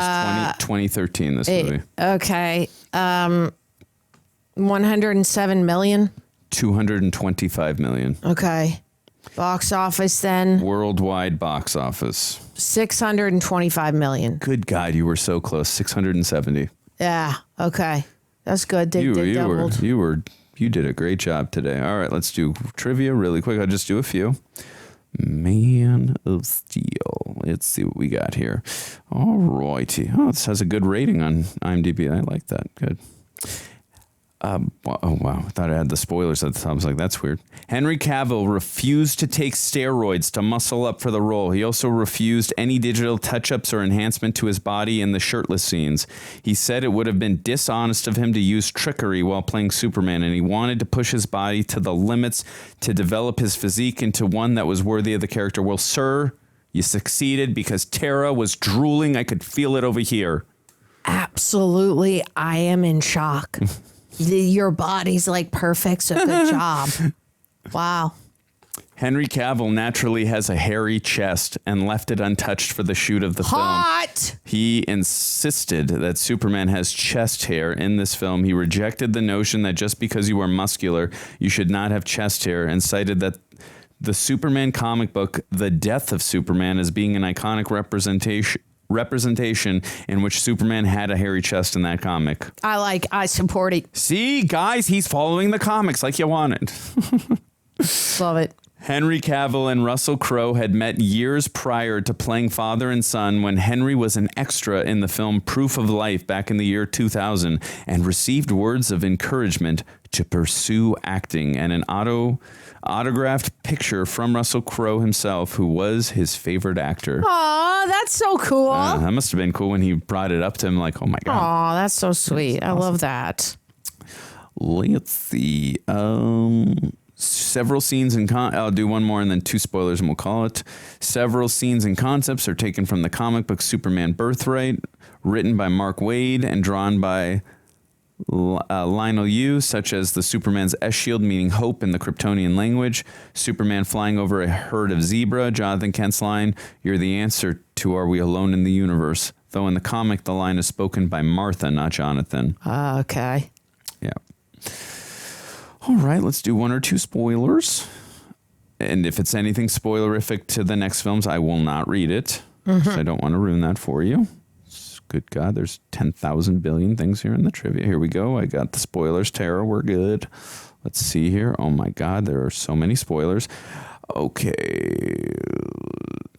B: 2013, this movie.
C: Okay. 107 million.
B: 225 million.
C: Okay. Box office then.
B: Worldwide box office.
C: 625 million.
B: Good God, you were so close. 670.
C: Yeah. Okay. That's good. They doubled.
B: You did a great job today. All right, let's do trivia really quick. I'll just do a few. Man of Steel. Let's see what we got here. All righty. Oh, this has a good rating on IMDb. I like that. Good. Oh, wow. I thought I had the spoilers at the top. I was like, that's weird. Henry Cavill refused to take steroids to muscle up for the role. He also refused any digital touch-ups or enhancement to his body in the shirtless scenes. He said it would have been dishonest of him to use trickery while playing Superman, and he wanted to push his body to the limits to develop his physique into one that was worthy of the character. Well, sir, you succeeded because Tara was drooling. I could feel it over here.
C: Absolutely. I am in shock. Your body's perfect, so good job. Wow.
B: Henry Cavill naturally has a hairy chest and left it untouched for the shoot of the film. He insisted that Superman has chest hair in this film. He rejected the notion that just because you are muscular, you should not have chest hair, and cited that the Superman comic book, The Death of Superman, as being an iconic representation in which Superman had a hairy chest in that comic.
C: I support it.
B: See, guys, he's following the comics like you wanted.
C: Love it.
B: Henry Cavill and Russell Crowe had met years prior to playing father and son when Henry was an extra in the film Proof of Life back in the year 2000 and received words of encouragement to pursue acting and an autographed picture from Russell Crowe himself, who was his favorite actor.
C: Aw, that's so cool.
B: That must have been cool when he brought it up to him, like, oh my God.
C: Aw, that's so sweet. I love that.
B: Let's see. Several scenes and I'll do one more and then 2 spoilers and we'll call it. Several scenes and concepts are taken from the comic book Superman Birthright, written by Mark Waid and drawn by Lionel Yu, such as the Superman's S-shield meaning hope in the Kryptonian language, Superman flying over a herd of zebra, Jonathan Kent's line, "You're the answer two are we alone in the universe? Though in the comic, the line is spoken by Martha, not Jonathan.
C: Okay.
B: Yeah. All right, let's do one or two spoilers. And if it's anything spoilerific to the next films, I will not read it. I don't want to ruin that for you. Good God, there's 10,000 billion things here in the trivia. Here we go. I got the spoilers. Tara, we're good. Let's see here. Oh my God, there are so many spoilers. Okay.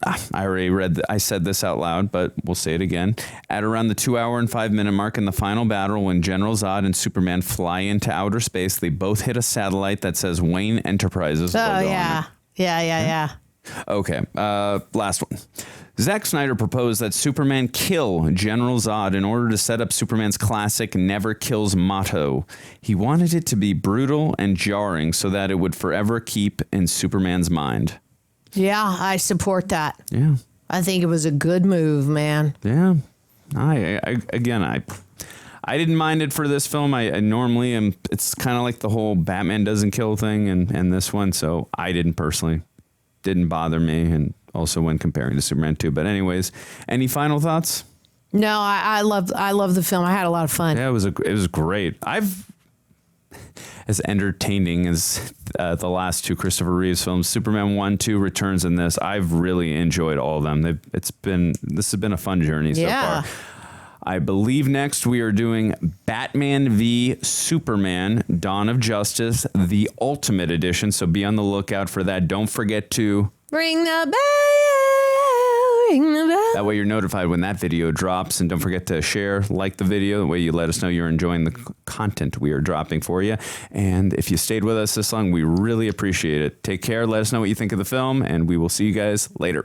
B: I already I said this out loud, but we'll say it again. At around the 2 hour and 5 minute mark in the final battle, when General Zod and Superman fly into outer space, they both hit a satellite that says Wayne Enterprises.
C: Oh,
B: logo on
C: yeah.
B: it.
C: Yeah.
B: Okay, last one. Zack Snyder proposed that Superman kill General Zod in order to set up Superman's classic never kills motto. He wanted it to be brutal and jarring so that it would forever keep in Superman's mind.
C: Yeah, I support that.
B: Yeah.
C: I think it was a good move, man.
B: Yeah. I didn't mind it for this film. I normally am. It's kind of like the whole Batman doesn't kill thing and this one. So I didn't bother me. And also when comparing to Superman 2. But anyways, any final thoughts?
C: No, I love the film. I had a lot of fun.
B: Yeah, it was great. As entertaining as the last two Christopher Reeves films, Superman 1, 2, Returns, and this, I've really enjoyed all of them. This has been a fun journey so far. I believe next we are doing Batman v Superman, Dawn of Justice, the Ultimate Edition. So be on the lookout for that. Don't forget to
C: ring the bell. Ring the bell.
B: That way you're notified when that video drops. And don't forget to share, like the video. That way you let us know you're enjoying the content we are dropping for you. And if you stayed with us this long, we really appreciate it. Take care. Let us know what you think of the film. And we will see you guys later.